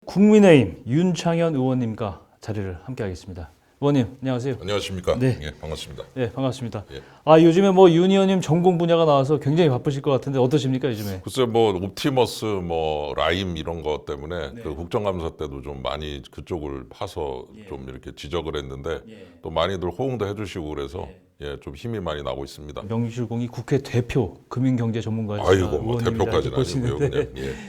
국민의힘 윤창현 의원님과 자리를 함께하겠습니다. 의원님 안녕하세요. 안녕하십니까? 네. 예, 반갑습니다. 네, 반갑습니다. 예. 요즘에 윤 의원님 전공 분야가 나와서 굉장히 바쁘실 것 같은데 어떠십니까 요즘에? 글쎄 옵티머스 라임 이런 것 때문에 네. 그 국정감사 때도 좀 많이 그쪽을 파서 좀 이렇게 지적을 했는데 또 많이들 호응도 해주시고 그래서 좀 힘이 많이 나고 있습니다. 명실공히 국회 대표 금융경제 전문가시자 아이고 대표까지는 아니고요.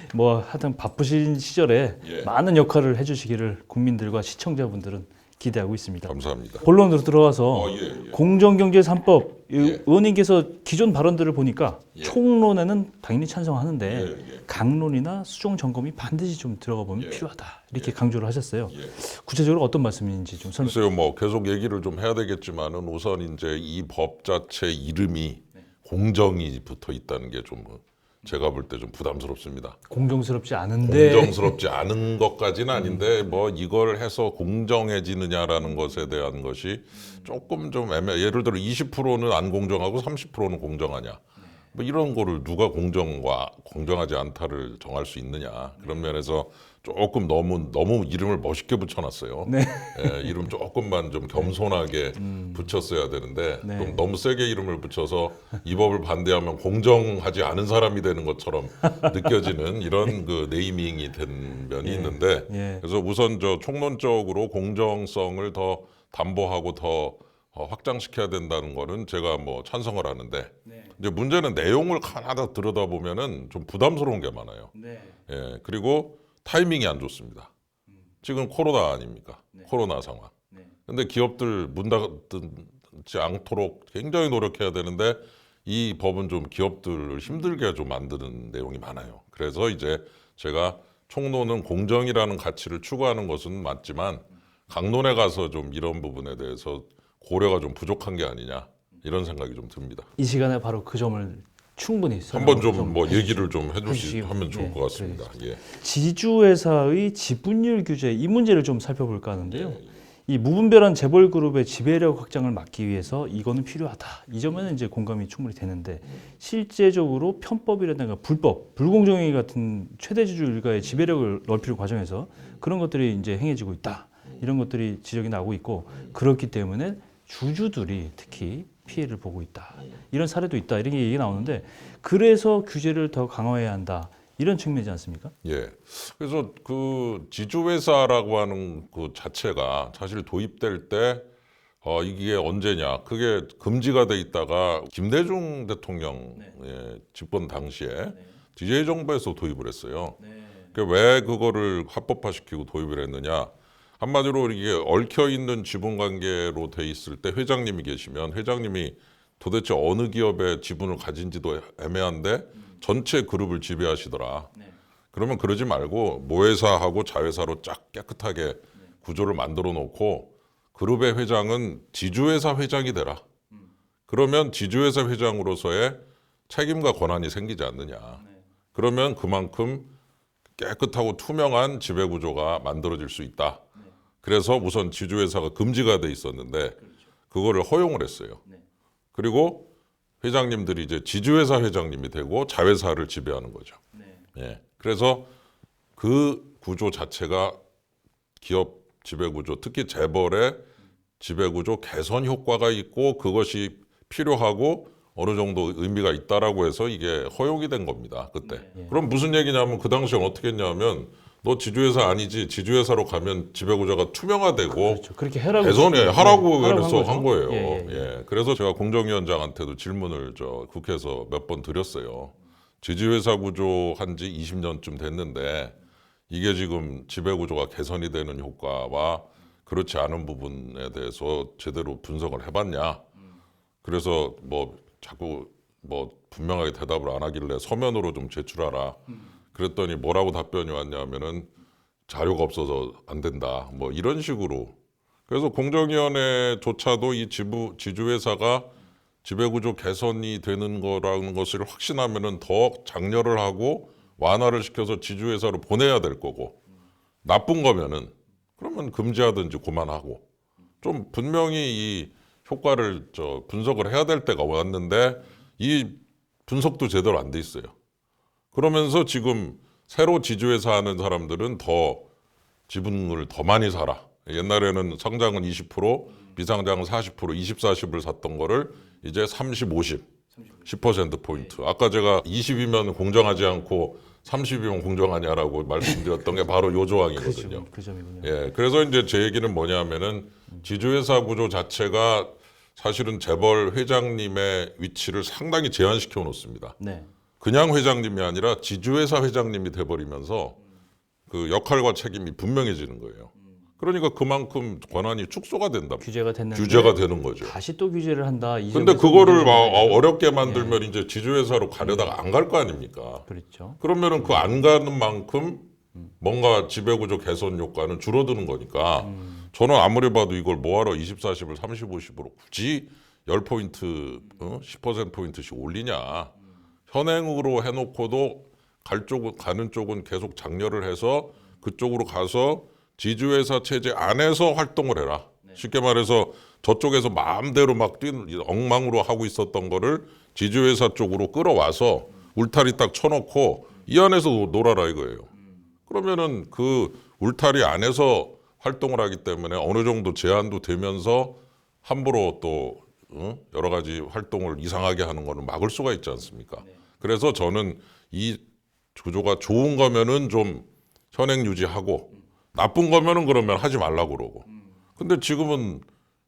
그냥 하여튼 바쁘신 시절에 많은 역할을 해주시기를 국민들과 시청자분들은 기대하고 있습니다. 감사합니다. 본론으로 들어와서 공정경제 3법 의원님께서 기존 발언들을 보니까 총론에는 당연히 찬성하는데 강론이나 수정 점검이 반드시 좀 들어가 보면 필요하다 이렇게 강조를 하셨어요. 구체적으로 어떤 말씀인지 좀 설명. 글쎄요, 계속 얘기를 좀 해야 되겠지만은 우선 이제 이 법 자체 이름이 공정이 붙어 있다는 게 좀 제가 볼 때 좀 부담스럽습니다. 공정스럽지 않은데 공정스럽지 않은 것까지는 아닌데 이걸 해서 공정해지느냐라는 것에 대한 것이 조금 좀 예를 들어 20%는 안 공정하고 30%는 공정하냐. 이런 거를 누가 공정하지 않다를 정할 수 있느냐. 그런 면에서 조금 너무 이름을 멋있게 붙여놨어요. 네. 이름 조금만 좀 겸손하게 붙였어야 되는데 좀 너무 세게 이름을 붙여서 이 법을 반대하면 공정하지 않은 사람이 되는 것처럼 느껴지는 이런 그 네이밍이 된 면이 있는데 그래서 우선 총론적으로 공정성을 더 담보하고 더 확장시켜야 된다는 거는 제가 찬성을 하는데 이제 문제는 내용을 하나 들여다보면은 좀 부담스러운 게 많아요. 그리고 타이밍이 안 좋습니다. 지금 코로나 아닙니까? 코로나 상황. 근데 기업들 문 닫지 않도록 굉장히 노력해야 되는데 이 법은 좀 기업들을 힘들게 좀 만드는 내용이 많아요. 그래서 이제 제가 총론은 공정이라는 가치를 추구하는 것은 맞지만 강론에 가서 좀 이런 부분에 대해서 고려가 좀 부족한 게 아니냐 이런 생각이 좀 듭니다. 이 시간에 바로 그 점을 충분히 한번 좀 얘기를 좀 해주시면 좋을 것 같습니다. 지주회사의 지분율 규제 이 문제를 좀 살펴볼까 하는데요. 이 무분별한 재벌 그룹의 지배력 확장을 막기 위해서 이거는 필요하다. 이 점에는 이제 공감이 충분히 되는데 실제적으로 편법이라든가 불법, 불공정행위 같은 최대 지주 일가의 지배력을 넓히는 과정에서 그런 것들이 이제 행해지고 있다. 이런 것들이 지적이 나오고 있고 그렇기 때문에 주주들이 특히 피해를 보고 있다. 이런 사례도 있다. 이런 얘기 나오는데 그래서 규제를 더 강화해야 한다. 이런 측면이지 않습니까? 그래서 그 지주회사라고 하는 그 자체가 사실 도입될 때 이게 언제냐. 그게 금지가 돼 있다가 김대중 대통령 집권 당시에 DJ 정부에서 도입을 했어요. 그러니까 왜 그거를 합법화시키고 도입을 했느냐. 한마디로 이게 얽혀있는 지분관계로 돼 있을 때 회장님이 계시면 회장님이 도대체 어느 기업의 지분을 가진지도 애매한데 전체 그룹을 지배하시더라. 그러면 그러지 말고 모회사하고 자회사로 쫙 깨끗하게 구조를 만들어 놓고 그룹의 회장은 지주회사 회장이 되라. 그러면 지주회사 회장으로서의 책임과 권한이 생기지 않느냐. 그러면 그만큼 깨끗하고 투명한 지배구조가 만들어질 수 있다. 그래서 우선 지주회사가 금지가 돼 있었는데 그거를 허용을 했어요. 그리고 회장님들이 이제 지주회사 회장님이 되고 자회사를 지배하는 거죠. 그래서 그 구조 자체가 기업 지배구조, 특히 재벌의 지배구조 개선 효과가 있고 그것이 필요하고 어느 정도 의미가 있다라고 해서 이게 허용이 된 겁니다. 그때. 그럼 무슨 얘기냐면 그 당시에 어떻게 했냐면 너 지주회사 아니지 지주회사로 가면 지배구조가 투명화되고 그렇죠. 그렇게 해라고 개선하라고 그래서 한 한 거예요. 그래서 제가 공정위원장한테도 질문을 국회에서 몇 번 드렸어요. 지주회사 구조 한 지 20년쯤 됐는데 이게 지금 지배구조가 개선이 되는 효과와 그렇지 않은 부분에 대해서 제대로 분석을 해봤냐. 그래서 자꾸 분명하게 대답을 안 하길래 서면으로 좀 제출하라. 그랬더니 뭐라고 답변이 왔냐면은 자료가 없어서 안 된다. 이런 식으로. 그래서 공정위원회조차도 이 지주회사가 지배구조 개선이 되는 거라는 것을 확신하면은 더 장려를 하고 완화를 시켜서 지주회사로 보내야 될 거고 나쁜 거면은 그러면 금지하든지 그만하고 좀 분명히 이 효과를 분석을 해야 될 때가 왔는데 이 분석도 제대로 안 돼 있어요. 그러면서 지금 새로 지주회사 하는 사람들은 더 지분을 더 많이 사라. 옛날에는 상장은 20%, 비상장은 40%, 20, 40을 샀던 거를 이제 30, 50, 10%포인트. 아까 제가 20이면 공정하지 않고 30이면 공정하냐라고 말씀드렸던 게 바로 요 조항이거든요. 그 점이군요. 예, 그래서 이제 제 얘기는 뭐냐면은 지주회사 구조 자체가 사실은 재벌 회장님의 위치를 상당히 제한시켜 놓습니다. 네. 그냥 회장님이 아니라 지주회사 회장님이 돼버리면서 그 역할과 책임이 분명해지는 거예요. 그러니까 그만큼 권한이 축소가 된다. 규제가 됐는데 규제가 되는 거죠. 다시 또 규제를 한다. 이 근데 점에서 그거를 문제가 막 있는 거죠. 어렵게 만들면 이제 지주회사로 가려다가 안 갈 거 아닙니까? 그렇죠. 그러면은 그 안 가는 만큼 뭔가 지배구조 개선 효과는 줄어드는 거니까 저는 아무리 봐도 이걸 뭐하러 20, 40을 30, 50으로 굳이 10포인트, 10%포인트씩 올리냐. 현행으로 해놓고도 가는 쪽은 계속 장려를 해서 그쪽으로 가서 지주회사 체제 안에서 활동을 해라. 쉽게 말해서 저쪽에서 마음대로 막 엉망으로 하고 있었던 거를 지주회사 쪽으로 끌어와서 울타리 딱 쳐놓고 이 안에서 놀아라 이거예요. 그러면은 그 울타리 안에서 활동을 하기 때문에 어느 정도 제한도 되면서 함부로 또 여러 가지 활동을 이상하게 하는 거는 막을 수가 있지 않습니까? 그래서 저는 이 구조가 좋은 거면은 좀 현행 유지하고 나쁜 거면은 그러면 하지 말라고 그러고. 근데 지금은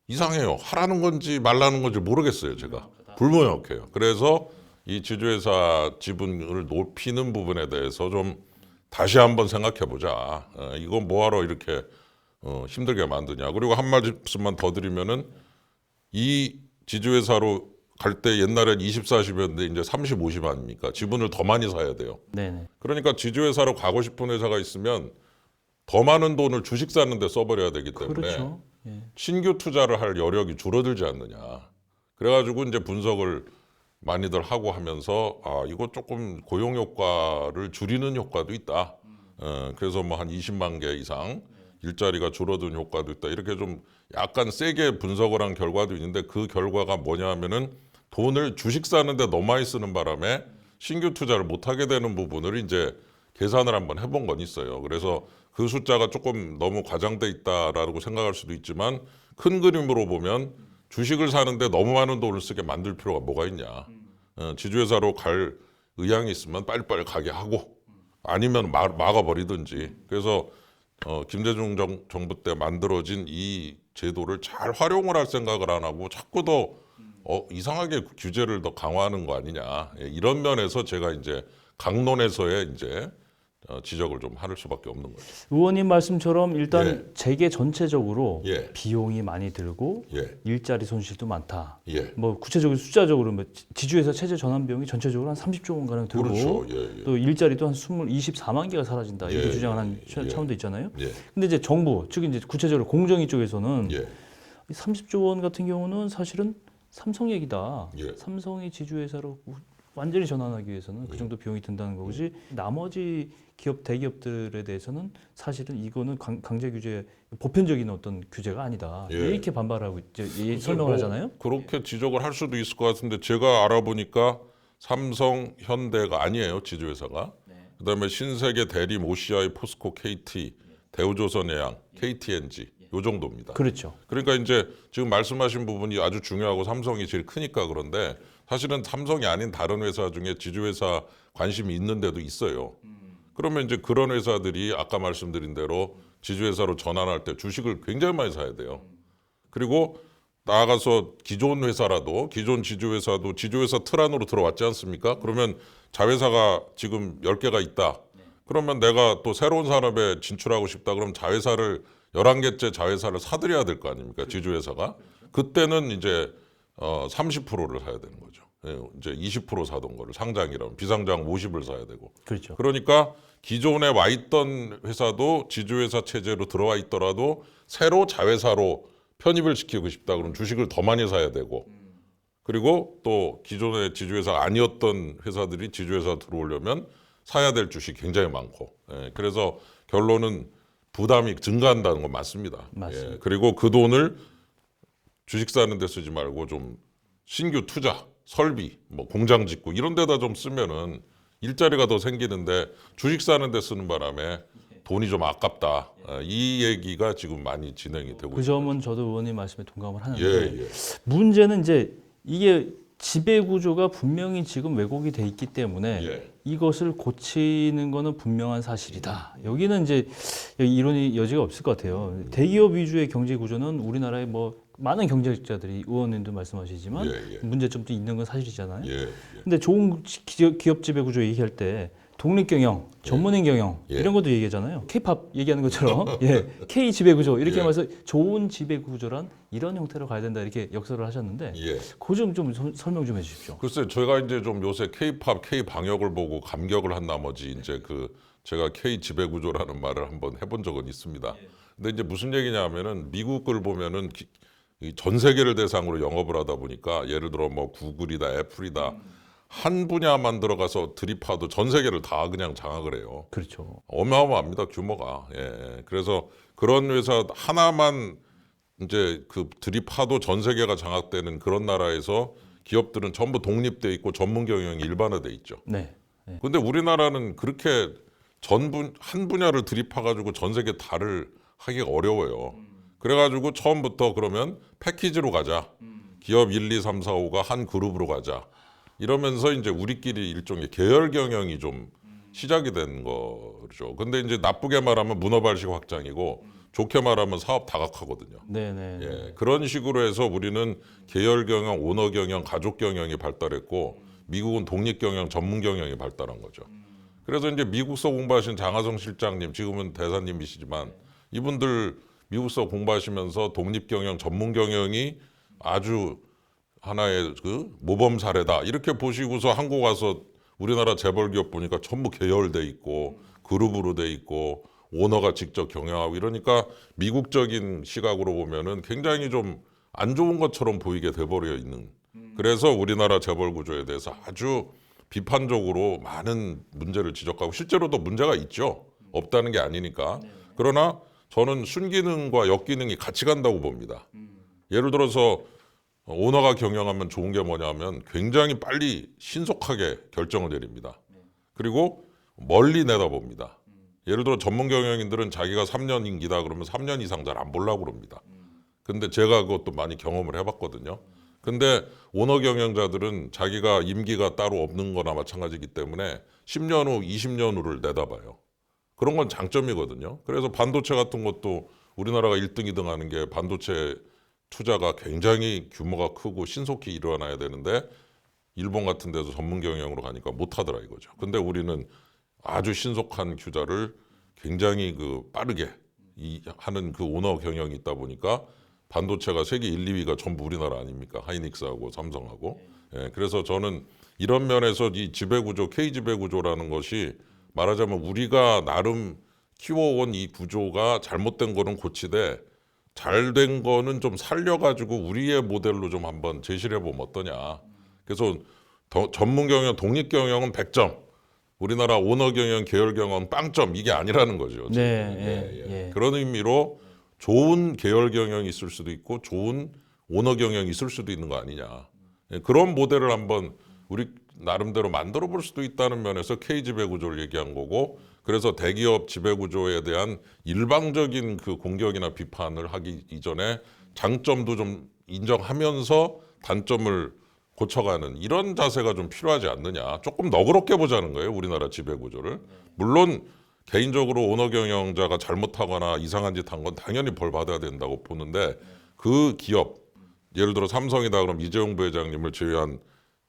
이상해요. 하라는 건지 말라는 건지 모르겠어요, 제가. 불명확해요. 그래서 이 지주회사 지분을 높이는 부분에 대해서 좀 다시 한번 생각해 보자. 이건 뭐하러 이렇게 힘들게 만드냐. 그리고 한 말씀만 더 드리면은 이 지주회사로 갈 때 옛날엔 20, 40이었는데 이제 30, 50 아닙니까? 지분을 더 많이 사야 돼요. 네네. 그러니까 지주회사로 가고 싶은 회사가 있으면 더 많은 돈을 주식 사는 데 써버려야 되기 때문에 그렇죠. 예. 신규 투자를 할 여력이 줄어들지 않느냐. 그래가지고 이제 분석을 많이들 하고 하면서 이거 조금 고용 효과를 줄이는 효과도 있다. 그래서 뭐 한 20만 개 이상 일자리가 줄어든 효과도 있다. 이렇게 좀 약간 세게 분석을 한 결과도 있는데 그 결과가 뭐냐 하면은 돈을 주식 사는데 너무 많이 쓰는 바람에 신규 투자를 못하게 되는 부분을 이제 계산을 한번 해본 건 있어요. 그래서 그 숫자가 조금 너무 과장돼 있다라고 생각할 수도 있지만 큰 그림으로 보면 주식을 사는데 너무 많은 돈을 쓰게 만들 필요가 뭐가 있냐. 지주회사로 갈 의향이 있으면 빨리빨리 가게 하고 아니면 막아버리든지. 그래서 김대중 정부 때 만들어진 이 제도를 잘 활용을 할 생각을 안 하고 자꾸 더 이상하게 규제를 더 강화하는 거 아니냐. 이런 면에서 제가 이제 강론에서의 이제 지적을 좀 할 수밖에 없는 거죠. 의원님 말씀처럼 일단 예. 재계 전체적으로 예. 비용이 많이 들고 예, 일자리 손실도 많다. 예, 뭐 구체적으로 숫자적으로 뭐 지주회사 체제 전환 비용이 전체적으로 한 30조 원 가량 들고 그렇죠. 예, 예, 또 일자리도 한 24만 개가 사라진다. 이렇게 예, 주장하는 예. 차원도 있잖아요. 예, 근데 이제 정부, 즉 이제 구체적으로 공정위 쪽에서는 예, 이 30조 원 같은 경우는 사실은 삼성 얘기다. 예. 삼성이 지주회사로 완전히 전환하기 위해서는 그 예. 정도 비용이 든다는 거지. 나머지 기업 대기업들에 대해서는 사실은 이거는 강제 규제, 보편적인 어떤 규제가 아니다. 예. 이렇게 반발하고 이제 설명을 하잖아요. 그렇게 지적을 할 수도 있을 것 같은데 제가 알아보니까 삼성, 현대가 아니에요. 지주회사가. 그다음에 신세계, 대림, OCI, 포스코, KT, 대우조선해양, KTNG 요 정도입니다. 그렇죠. 그러니까 이제 지금 말씀하신 부분이 아주 중요하고 삼성이 제일 크니까 그런데 사실은 삼성이 아닌 다른 회사 중에 지주회사 관심이 있는 데도 있어요. 그러면 이제 그런 회사들이 아까 말씀드린 대로 지주회사로 전환할 때 주식을 굉장히 많이 사야 돼요. 그리고 나아가서 기존 회사라도 기존 지주회사도 지주회사 틀 안으로 들어왔지 않습니까? 그러면 자회사가 지금 10개가 있다. 그러면 내가 또 새로운 산업에 진출하고 싶다. 그럼 자회사를 11개째 자회사를 사들여야 될 거 아닙니까? 지주회사가. 그때는 이제 30%를 사야 되는 거죠. 예, 이제 20% 사던 거를 상장이라면 비상장 50을 사야 되고. 그렇죠. 그러니까 기존에 와 있던 회사도 지주회사 체제로 들어와 있더라도 새로 자회사로 편입을 시키고 싶다 그러면 주식을 더 많이 사야 되고 그리고 또 기존의 지주회사가 아니었던 회사들이 지주회사 들어오려면 사야 될 주식이 굉장히 많고 예, 그래서 결론은 부담이 증가한다는 건 맞습니다. 맞습니다. 예, 그리고 그 돈을 주식 사는 데 쓰지 말고 좀 신규 투자, 설비, 뭐 공장 짓고 이런 데다 좀 쓰면은 일자리가 더 생기는데 주식 사는 데 쓰는 바람에 돈이 좀 아깝다. 이 얘기가 지금 많이 진행이 되고 그 점은 저도 의원님 말씀에 동감을 하는데 예, 예. 문제는 이제 이게 지배 구조가 분명히 지금 왜곡이 돼 있기 때문에 예. 이것을 고치는 거는 분명한 사실이다. 여기는 이제 이론이 여지가 없을 것 같아요. 대기업 위주의 경제 구조는 우리나라의 뭐 많은 경제학자들이 의원님도 말씀하시지만 예, 예. 문제점도 있는 건 사실이잖아요. 예, 예. 근데 좋은 기업 지배 구조 얘기할 때 독립 경영, 전문인 경영 예. 이런 것도 얘기하잖아요. K-팝 얘기하는 것처럼 예, K 지배 구조 이렇게 예. 하면서 좋은 지배 구조란 이런 형태로 가야 된다 이렇게 역설을 하셨는데 예. 그 점 좀 설명 좀 해주십시오. 글쎄 제가 이제 좀 요새 K-팝, K-방역을 보고 감격을 한 나머지 이제 그 제가 K 지배구조라는 말을 한번 해본 적은 있습니다. 근데 이제 무슨 얘기냐면은 미국 걸 보면은 이전 세계를 대상으로 영업을 하다 보니까 예를 들어 뭐 구글이다, 애플이다 한 분야만 들어가서 들이파도 전 세계를 다 그냥 장악을 해요. 그렇죠. 어마어마합니다 규모가. 예. 그래서 그런 회사 하나만 이제 그 들이파도 전 세계가 장악되는 그런 나라에서 기업들은 전부 독립돼 있고 전문 경영이 일반화돼 있죠. 네. 근데 우리나라는 그렇게 한 분야를 들이파가지고 전 세계 다를 하기가 어려워요. 그래가지고 처음부터 그러면 패키지로 가자. 기업 1, 2, 3, 4, 5가 한 그룹으로 가자. 이러면서 이제 우리끼리 일종의 계열 경영이 좀 시작이 된 거죠. 근데 이제 나쁘게 말하면 문어발식 확장이고 좋게 말하면 사업 다각화거든요. 네네. 예, 그런 식으로 해서 우리는 계열 경영, 오너 경영, 가족 경영이 발달했고 미국은 독립 경영, 전문 경영이 발달한 거죠. 그래서 이제 미국서 공부하신 장하성 실장님, 지금은 대사님이시지만 이분들 미국서 공부하시면서 독립 경영, 전문 경영이 아주 하나의 그 모범 사례다 이렇게 보시고서 한국 와서 우리나라 재벌 기업 보니까 전부 계열돼 있고 그룹으로 돼 있고 오너가 직접 경영하고 이러니까 미국적인 시각으로 보면은 굉장히 좀 안 좋은 것처럼 보이게 돼버려 있는. 그래서 우리나라 재벌 구조에 대해서 아주 비판적으로 많은 문제를 지적하고 실제로도 문제가 있죠. 없다는 게 아니니까. 그러나 저는 순기능과 역기능이 같이 간다고 봅니다. 예를 들어서 오너가 경영하면 좋은 게 뭐냐면 굉장히 빨리 신속하게 결정을 내립니다. 그리고 멀리 내다봅니다. 예를 들어 전문 경영인들은 자기가 3년 임기다 그러면 3년 이상 잘 안 보려고 그럽니다. 근데 제가 그것도 많이 경험을 해봤거든요. 근데 오너 경영자들은 자기가 임기가 따로 없는 거나 마찬가지이기 때문에 10년 후, 20년 후를 내다봐요. 그런 건 장점이거든요. 그래서 반도체 같은 것도 우리나라가 1등, 2등 하는 게 반도체 투자가 굉장히 규모가 크고 신속히 일어나야 되는데 일본 같은 데서 전문 경영으로 가니까 못하더라 이거죠. 근데 우리는 아주 신속한 투자를 굉장히 그 빠르게 하는 그 오너 경영이 있다 보니까 반도체가 세계 1, 2위가 전부 우리나라 아닙니까? 하이닉스하고 삼성하고. 예, 그래서 저는 이런 면에서 이 지배구조, K 지배구조라는 것이 말하자면 우리가 나름 키워온 이 구조가 잘못된 거는 고치되 잘된 거는 좀 살려가지고 우리의 모델로 좀 한번 제시를 해보면 어떠냐. 그래서 전문 경영, 독립 경영은 100점, 우리나라 오너 경영, 계열 경영은 빵점 이게 아니라는 거죠. 지금. 네. 그런 의미로 좋은 계열 경영이 있을 수도 있고 좋은 오너 경영이 있을 수도 있는 거 아니냐. 예, 그런 모델을 한번 우리 나름대로 만들어 볼 수도 있다는 면에서 K 지배 구조를 얘기한 거고 그래서 대기업 지배 구조에 대한 일방적인 그 공격이나 비판을 하기 이전에 장점도 좀 인정하면서 단점을 고쳐가는 이런 자세가 좀 필요하지 않느냐. 조금 너그럽게 보자는 거예요. 우리나라 지배 구조를. 물론 개인적으로 오너 경영자가 잘못하거나 이상한 짓 한 건 당연히 벌 받아야 된다고 보는데 그 기업 예를 들어 삼성이다 그럼 이재용 부회장님을 제외한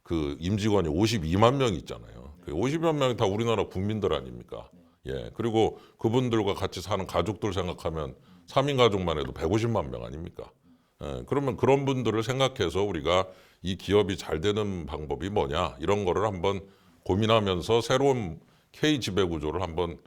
그 임직원이 52만 명 있잖아요. 그 50만 명이 다 우리나라 국민들 아닙니까? 예. 그리고 그분들과 같이 사는 가족들 생각하면 3인 가족만 해도 150만 명 아닙니까? 예. 그러면 그런 분들을 생각해서 우리가 이 기업이 잘 되는 방법이 뭐냐 이런 거를 한번 고민하면서 새로운 K 지배 구조를 한번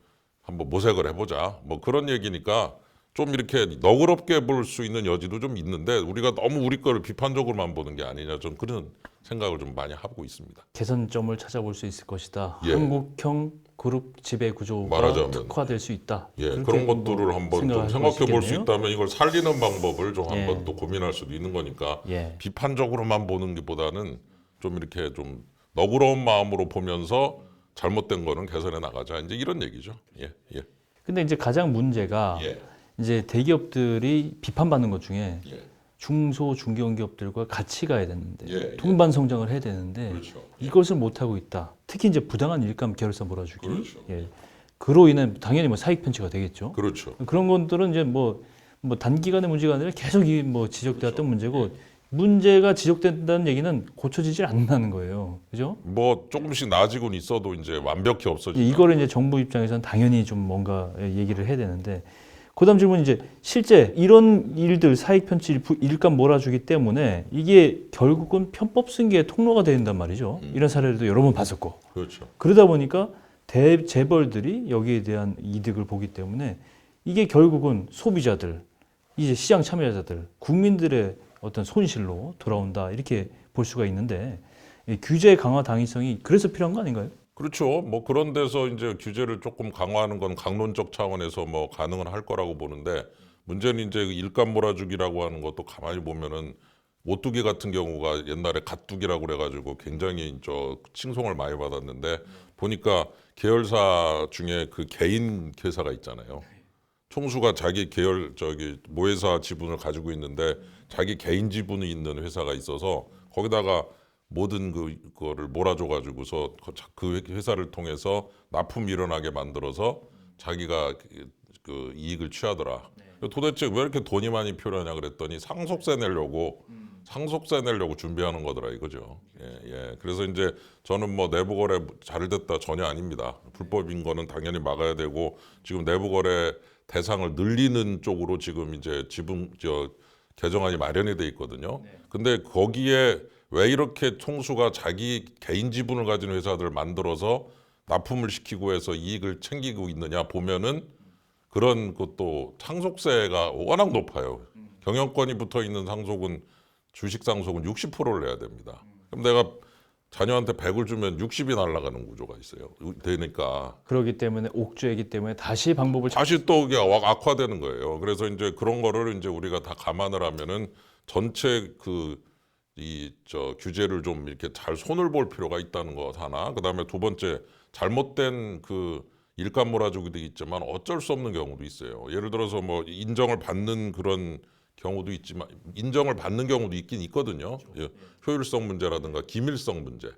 모색을 해보자. 뭐 그런 얘기니까 좀 이렇게 너그럽게 볼 수 있는 여지도 좀 있는데 우리가 너무 우리 거를 비판적으로만 보는 게 아니냐 좀 그런 생각을 좀 많이 하고 있습니다. 개선점을 찾아볼 수 있을 것이다. 예. 한국형 그룹 지배 구조가 말하자면, 특화될 수 있다. 예, 그렇게 그런 뭐 것들을 한번 좀 생각할 생각해 볼 수 있겠네요. 있다면 이걸 살리는 방법을 좀 예. 한번 또 고민할 수도 있는 거니까 예. 비판적으로만 보는 것보다는 좀 이렇게 좀 너그러운 마음으로 보면서 잘못된 거는 개선해 나가자 이제 이런 얘기죠. 예, 예. 근데 이제 가장 문제가 예. 이제 대기업들이 비판받는 것 중에 예. 중소 중견기업들과 같이 가야 되는데 예. 동반 성장을 해야 되는데 그렇죠. 이것을 못 하고 있다. 특히 이제 부당한 일감 계열사 몰아주기. 그렇죠. 예. 그로 인해 당연히 뭐 사익 편취가 되겠죠. 그렇죠. 그런 것들은 이제 뭐 단기간의 문제가 아니라 계속 이 뭐 지적되었던 그렇죠. 문제고 문제가 지적된다는 얘기는 고쳐지질 않는다는 거예요. 그죠? 뭐 조금씩 나아지곤 있어도 이제 완벽히 없어지죠. 이거를 이제 정부 입장에서는 당연히 좀 뭔가 얘기를 해야 되는데 그다음 질문 이제 실제 이런 일들 사익 편취 일감 몰아주기 때문에 이게 결국은 편법 승계의 통로가 된단 말이죠. 이런 사례도 여러 번 봤었고 그렇죠. 그러다 보니까 대재벌들이 여기에 대한 이득을 보기 때문에 이게 결국은 소비자들 이제 시장 참여자들 국민들의 어떤 손실로 돌아온다 이렇게 볼 수가 있는데 이 규제 강화 당위성이 그래서 필요한 거 아닌가요? 그렇죠. 뭐 그런 데서 이제 규제를 조금 강화하는 건 강론적 차원에서 뭐 가능은 할 거라고 보는데 문제는 이제 일감 몰아주기라고 하는 것도 가만히 보면은 오뚜기 같은 경우가 옛날에 갓뚜기라고 그래가지고 굉장히 저 칭송을 많이 받았는데 보니까 계열사 중에 그 개인 회사가 있잖아요. 총수가 자기 계열 모회사 지분을 가지고 있는데 자기 개인 지분이 있는 회사가 있어서 거기다가 모든 그거를 몰아줘가지고서 그 회사를 통해서 납품이 일어나게 만들어서 자기가 그 이익을 취하더라. 도대체 왜 이렇게 돈이 많이 필요하냐 그랬더니 상속세 내려고 준비하는 거더라 이거죠. 예. 그래서 이제 저는 뭐 내부거래 잘 됐다 전혀 아닙니다. 불법인 거는 당연히 막아야 되고 지금 내부거래 대상을 늘리는 쪽으로 지금 이제 개정안이 마련이 돼 있거든요. 근데 거기에 왜 이렇게 총수가 자기 개인 지분을 가진 회사들을 만들어서 납품을 시키고 해서 이익을 챙기고 있느냐 보면은 그런 것도 상속세가 워낙 높아요. 경영권이 붙어 있는 상속은 주식 상속은 60%를 내야 됩니다. 그럼 내가 자녀한테 100을 주면 60이 날아가는 구조가 있어요. 되니까 그렇기 때문에 옥죄이기 때문에 다시 방법을 다시 또 이게 악화되는 거예요. 그래서 이제 그런 거를 이제 우리가 다 감안을 하면은 전체 규제를 좀 이렇게 잘 손을 볼 필요가 있다는 것 하나. 그다음에 두 번째 잘못된 그 일감 몰아주기도 있지만 어쩔 수 없는 경우도 있어요. 예를 들어서 뭐 인정을 받는 그런 경우도 있지만 인정을 받는 경우도 있긴 있거든요. 예, 효율성 문제라든가 기밀성 문제.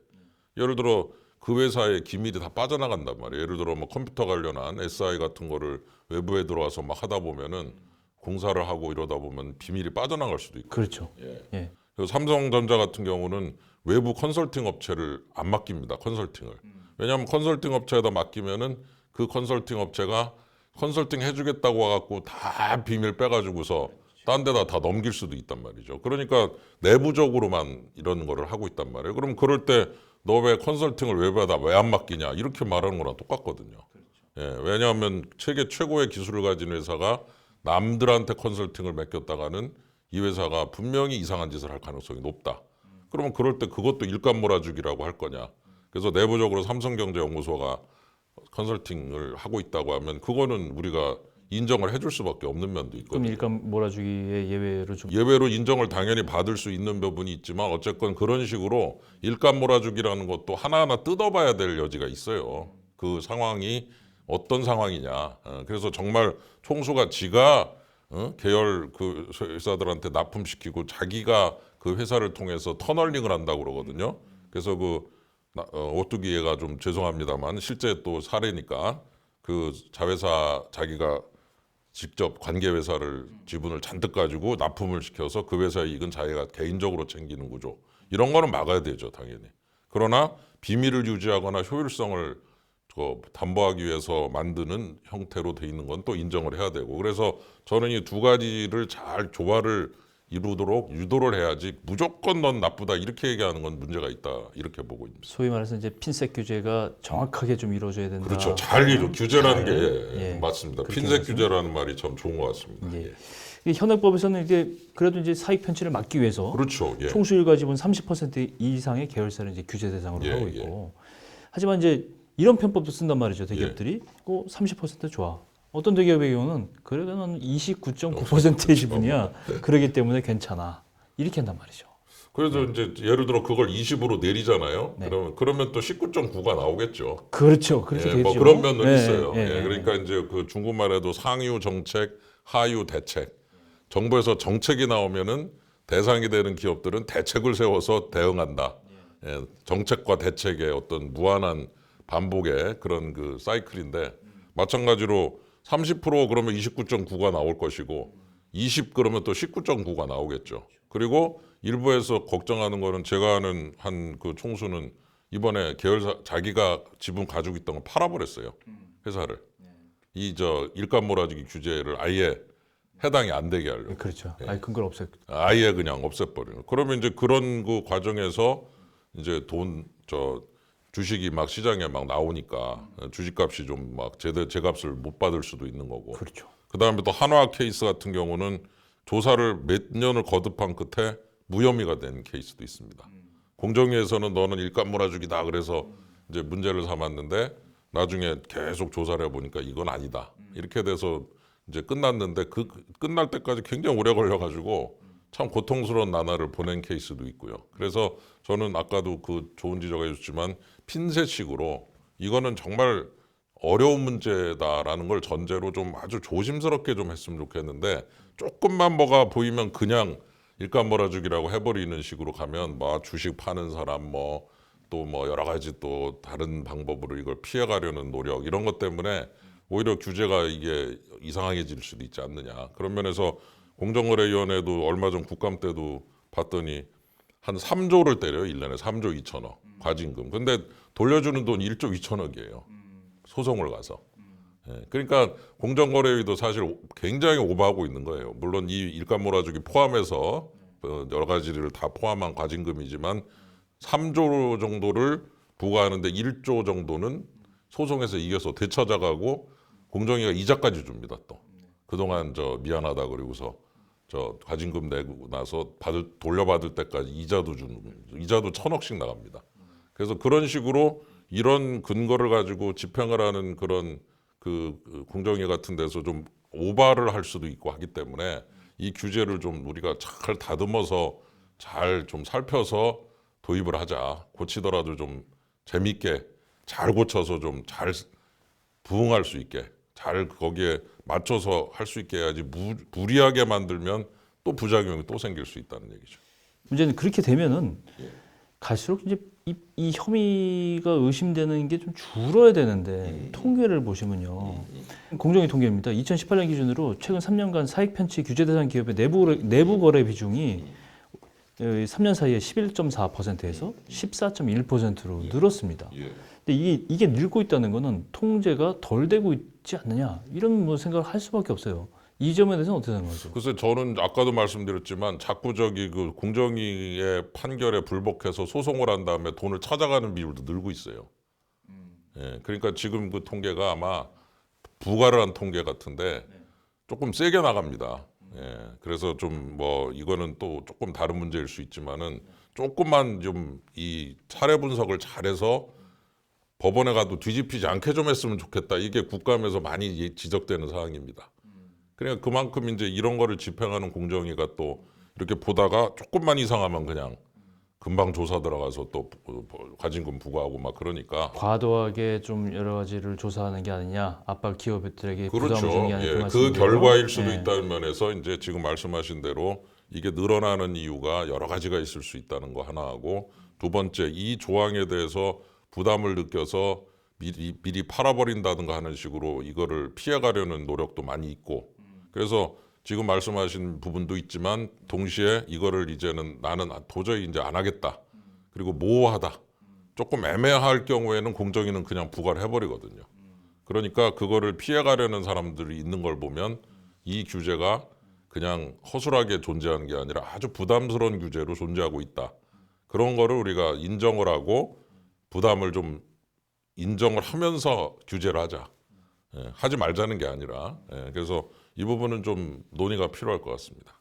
예를 들어 그 회사의 기밀이 다 빠져나간단 말이에요. 예를 들어 뭐 컴퓨터 관련한 SI 같은 거를 외부에 들어와서 막 하다 보면은 공사를 하고 이러다 보면 비밀이 빠져나갈 수도 있고. 그렇죠. 예. 예. 그래서 삼성전자 같은 경우는 외부 컨설팅 업체를 안 맡깁니다. 컨설팅을. 왜냐하면 컨설팅 업체에다 맡기면은 그 컨설팅 업체가 컨설팅 해주겠다고 와갖고 다 비밀 빼가지고서 딴 데다 다 넘길 수도 있단 말이죠. 그러니까 내부적으로만 이런 거를 하고 있단 말이에요. 그럼 그럴 때 너 왜 컨설팅을 외부에다 왜 안 맡기냐 이렇게 말하는 거랑 똑같거든요. 예, 왜냐하면 세계 최고의 기술을 가진 회사가 남들한테 컨설팅을 맡겼다가는 이 회사가 분명히 이상한 짓을 할 가능성이 높다. 그러면 그럴 때 그것도 일감 몰아주기라고 할 거냐. 그래서 내부적으로 삼성경제연구소가 컨설팅을 하고 있다고 하면 그거는 우리가 인정을 해줄 수밖에 없는 면도 그럼 있거든요. 일감 몰아주기의 예외로 좀 예외로 인정을 당연히 받을 수 있는 부분이 있지만 어쨌건 그런 식으로 일감 몰아주기라는 것도 하나하나 뜯어봐야 될 여지가 있어요. 그 상황이 어떤 상황이냐. 그래서 정말 총수가 지가 계열 그 회사들한테 납품시키고 자기가 그 회사를 통해서 터널링을 한다고 그러거든요. 그래서 오뚜기 얘가 좀 죄송합니다만 실제 또 사례니까 그 자회사 자기가 직접 관계 회사를 지분을 잔뜩 가지고 납품을 시켜서 그 회사의 이익은 자기가 개인적으로 챙기는 구조. 이런 거는 막아야 되죠, 당연히. 그러나 비밀을 유지하거나 효율성을 담보하기 위해서 만드는 형태로 돼 있는 건 또 인정을 해야 되고. 그래서 저는 이 두 가지를 잘 조화를 이루도록 유도를 해야지 무조건 넌 나쁘다 이렇게 얘기하는 건 문제가 있다 이렇게 보고 있습니다. 소위 말해서 이제 핀셋 규제가 정확하게 좀 이루어져야 된다. 그렇죠. 잘 규제라는 게 예. 맞습니다. 그렇게 핀셋 말씀- 규제라는 말이 참 좋은 것 같습니다. 예. 이 현행법에서는 이게 그래도 이제 사익 편취를 막기 위해서 그렇죠. 예. 총수일가 지분 30% 이상의 계열사를 이제 규제 대상으로 예, 하고 있고 하지만 이제 이런 편법도 쓴단 말이죠 대기업들이. 예. 30% 좋아. 어떤 대기업의 경우는 그래도 한 29.9%의 지분이야. 그러기 때문에 괜찮아. 이렇게 한단 말이죠. 그래서 이제 예를 들어 그걸 20으로 내리잖아요. 네. 그러면 또 19.9가 나오겠죠. 그렇죠. 그렇게 예, 되죠. 뭐 그런 면은 네, 있어요. 네, 예, 네. 그러니까 이제 그 중국말에도 상유 정책, 하유 대책. 정부에서 정책이 나오면은 대상이 되는 기업들은 대책을 세워서 대응한다. 예, 정책과 대책의 어떤 무한한 반복의 그런 그 사이클인데 마찬가지로 30% 그러면 29.9가 나올 것이고 20 그러면 또 19.9가 나오겠죠. 그리고 일부에서 걱정하는 거는 제가 아는 한 그 총수는 이번에 계열사 자기가 지분 가지고 있던 걸 팔아버렸어요. 회사를. 이 저 일감 몰아주기 규제를 아예 해당이 안 되게 하려고. 그렇죠. 예. 아예 근거를 없애. 아예 그냥 없애버리는. 그러면 이제 그런 그 과정에서 이제 주식이 막 시장에 막 나오니까 주식값이 좀 막 제값을 못 받을 수도 있는 거고. 그렇죠. 그다음에 또 한화 케이스 같은 경우는 조사를 몇 년을 거듭한 끝에 무혐의가 된 케이스도 있습니다. 공정위에서는 너는 일감 몰아주기다 그래서 이제 문제를 삼았는데 나중에 계속 조사를 해보니까 이건 아니다. 이렇게 돼서 이제 끝났는데 그 끝날 때까지 굉장히 오래 걸려가지고 참 고통스러운 나날을 보낸 케이스도 있고요. 그래서 저는 아까도 그 좋은 지적해 주셨지만 핀셋식으로 이거는 정말 어려운 문제다라는 걸 전제로 좀 아주 조심스럽게 좀 했으면 좋겠는데 조금만 뭐가 보이면 그냥 일감 몰아주기라고 해버리는 식으로 가면 뭐 주식 파는 사람 뭐 또 뭐 여러 가지 또 다른 방법으로 이걸 피해가려는 노력 이런 것 때문에 오히려 규제가 이게 이상해질 수도 있지 않느냐. 그런 면에서 공정거래위원회도 얼마 전 국감 때도 봤더니 한 3조를 때려요. 1년에 3조 2천억 과징금. 근데 돌려주는 돈 1조 2천억이에요. 소송을 가서. 예, 그러니까 공정거래위도 사실 굉장히 오버하고 있는 거예요. 물론 이 일감 몰아주기 포함해서 여러 가지를 다 포함한 과징금이지만 3조 정도를 부과하는데 1조 정도는 소송에서 이겨서 되찾아가고 공정위가 이자까지 줍니다. 또 그동안 저 미안하다 그러고서 저 과징금 내고 나서 돌려받을 때까지 이자도 1,000억씩 나갑니다. 그래서 그런 식으로 이런 근거를 가지고 집행을 하는 그런 그 공정위 같은 데서 좀 오바를 할 수도 있고 하기 때문에 이 규제를 좀 우리가 잘 다듬어서 잘 좀 살펴서 도입을 하자. 고치더라도 좀 재밌게 잘 고쳐서 좀 잘 부응할 수 있게 잘 거기에 맞춰서 할 수 있게 해야지 무리하게 만들면 또 부작용이 또 생길 수 있다는 얘기죠. 문제는 그렇게 되면은 갈수록 이제 이 혐의가 의심되는 게 좀 줄어야 되는데 통계를 보시면요. 공정위 통계입니다. 2018년 기준으로 최근 3년간 사익 편취 규제 대상 기업의 내부 거래 비중이 3년 사이에 11.4%에서 14.1%로 늘었습니다. 근데 이게 늘고 있다는 거는 통제가 덜 되고 있지 않느냐 이런 뭐 생각을 할 수밖에 없어요. 이 점에 대해서는 어떻게 생각하세요? 글쎄 저는 아까도 말씀드렸지만 자꾸 저기 그 공정위의 판결에 불복해서 소송을 한 다음에 돈을 찾아가는 비율도 늘고 있어요. 예, 그러니까 지금 그 통계가 아마 부과를 한 통계 같은데 조금 세게 나갑니다. 예, 그래서 좀 뭐 이거는 또 조금 다른 문제일 수 있지만은 조금만 좀 이 사례 분석을 잘해서 법원에 가도 뒤집히지 않게 좀 했으면 좋겠다. 이게 국감에서 많이 지적되는 사항입니다. 그러니까 그만큼 이제 이런 거를 집행하는 공정위가 또 이렇게 보다가 조금만 이상하면 그냥 금방 조사 들어가서 또 과징금 부과하고 막 그러니까 과도하게 좀 여러 가지를 조사하는 게 아니냐, 압박 기업들에게 부담을 그렇죠. 주는 게 아니냐 예, 그 그 말씀이세요? 결과일 수도 예. 있다는 면에서 이제 지금 말씀하신 대로 이게 늘어나는 이유가 여러 가지가 있을 수 있다는 거 하나하고 두 번째 이 조항에 대해서 부담을 느껴서 미리 팔아버린다든가 하는 식으로 이거를 피해가려는 노력도 많이 있고 그래서 지금 말씀하신 부분도 있지만 동시에 이거를 이제는 나는 도저히 이제 안 하겠다. 그리고 모호하다. 조금 애매할 경우에는 공정위는 그냥 부과를 해버리거든요. 그러니까 그거를 피해가려는 사람들이 있는 걸 보면 이 규제가 그냥 허술하게 존재하는 게 아니라 아주 부담스러운 규제로 존재하고 있다. 그런 거를 우리가 인정을 하고 부담을 좀 인정을 하면서 규제를 하자. 예, 하지 말자는 게 아니라 그래서 이 부분은 좀 논의가 필요할 것 같습니다.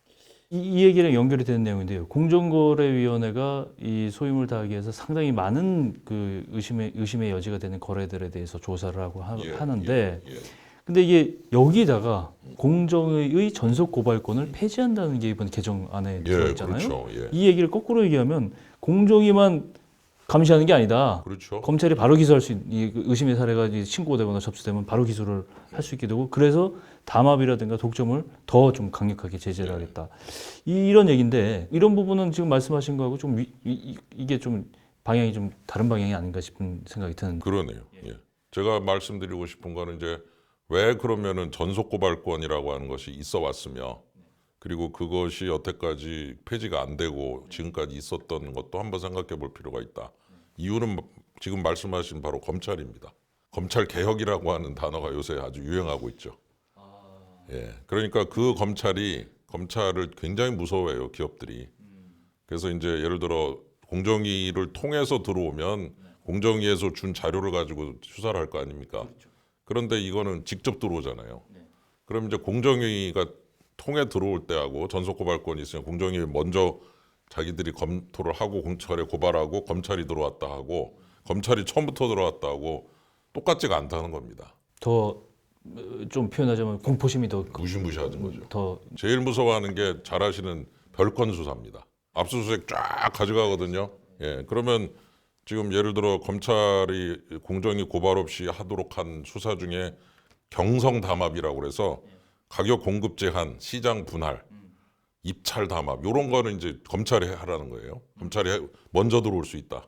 이 얘기랑 연결이 되는 내용인데요. 공정거래위원회가 이 소임을 다하기 위해서 상당히 많은 그 의심의 여지가 되는 거래들에 대해서 조사를 하고 하는데 예. 근데 이게 여기다가 공정위의 전속 고발권을 폐지한다는 게 이번 개정안에 들어 있잖아요. 그렇죠. 예. 이 얘기를 거꾸로 얘기하면 공정위만 감시하는 게 아니다. 그렇죠. 검찰이 바로 기소할 수 있는 의심의 사례가 이제 신고가 되거나 접수되면 바로 기소를 할 수 있게 되고 그래서 담합이라든가 독점을 더 좀 강력하게 제재를 하겠다. 이런 얘기인데 이런 부분은 지금 말씀하신 거하고 좀 이게 좀 방향이 좀 다른 방향이 아닌가 싶은 생각이 드는데. 그러네요. 예. 제가 말씀드리고 싶은 거는 이제 왜 그러면은 전속 고발권이라고 하는 것이 있어 왔으며 그리고 그것이 여태까지 폐지가 안 되고 지금까지 있었던 것도 한번 생각해 볼 필요가 있다. 이유는 지금 말씀하신 바로 검찰입니다. 검찰 개혁이라고 하는 단어가 요새 아주 유행하고 있죠. 예. 그러니까 그 검찰을 굉장히 무서워해요, 기업들이. 그래서 이제 예를 들어 공정위를 통해서 들어오면 공정위에서 준 자료를 가지고 수사를 할 거 아닙니까? 그런데 이거는 직접 들어오잖아요. 그럼 이제 공정위가 통해 들어올 때하고 전속고발권이 있으면 공정위 먼저 자기들이 검토를 하고 검찰에 고발하고 검찰이 들어왔다 하고 검찰이 처음부터 들어왔다 하고 똑같지가 않다는 겁니다. 더 좀 표현하자면 공포심이 더 무시무시하는 거죠. 더 제일 무서워하는 게 잘 아시는 별건 수사입니다. 압수수색 쫙 가져가거든요. 예, 그러면 지금 예를 들어 검찰이 공정위 고발 없이 하도록 한 수사 중에 경성 담합이라고 그래서 가격 공급 제한, 시장 분할, 입찰 담합 이런 거는 이제 검찰이 하라는 거예요. 검찰이 먼저 들어올 수 있다.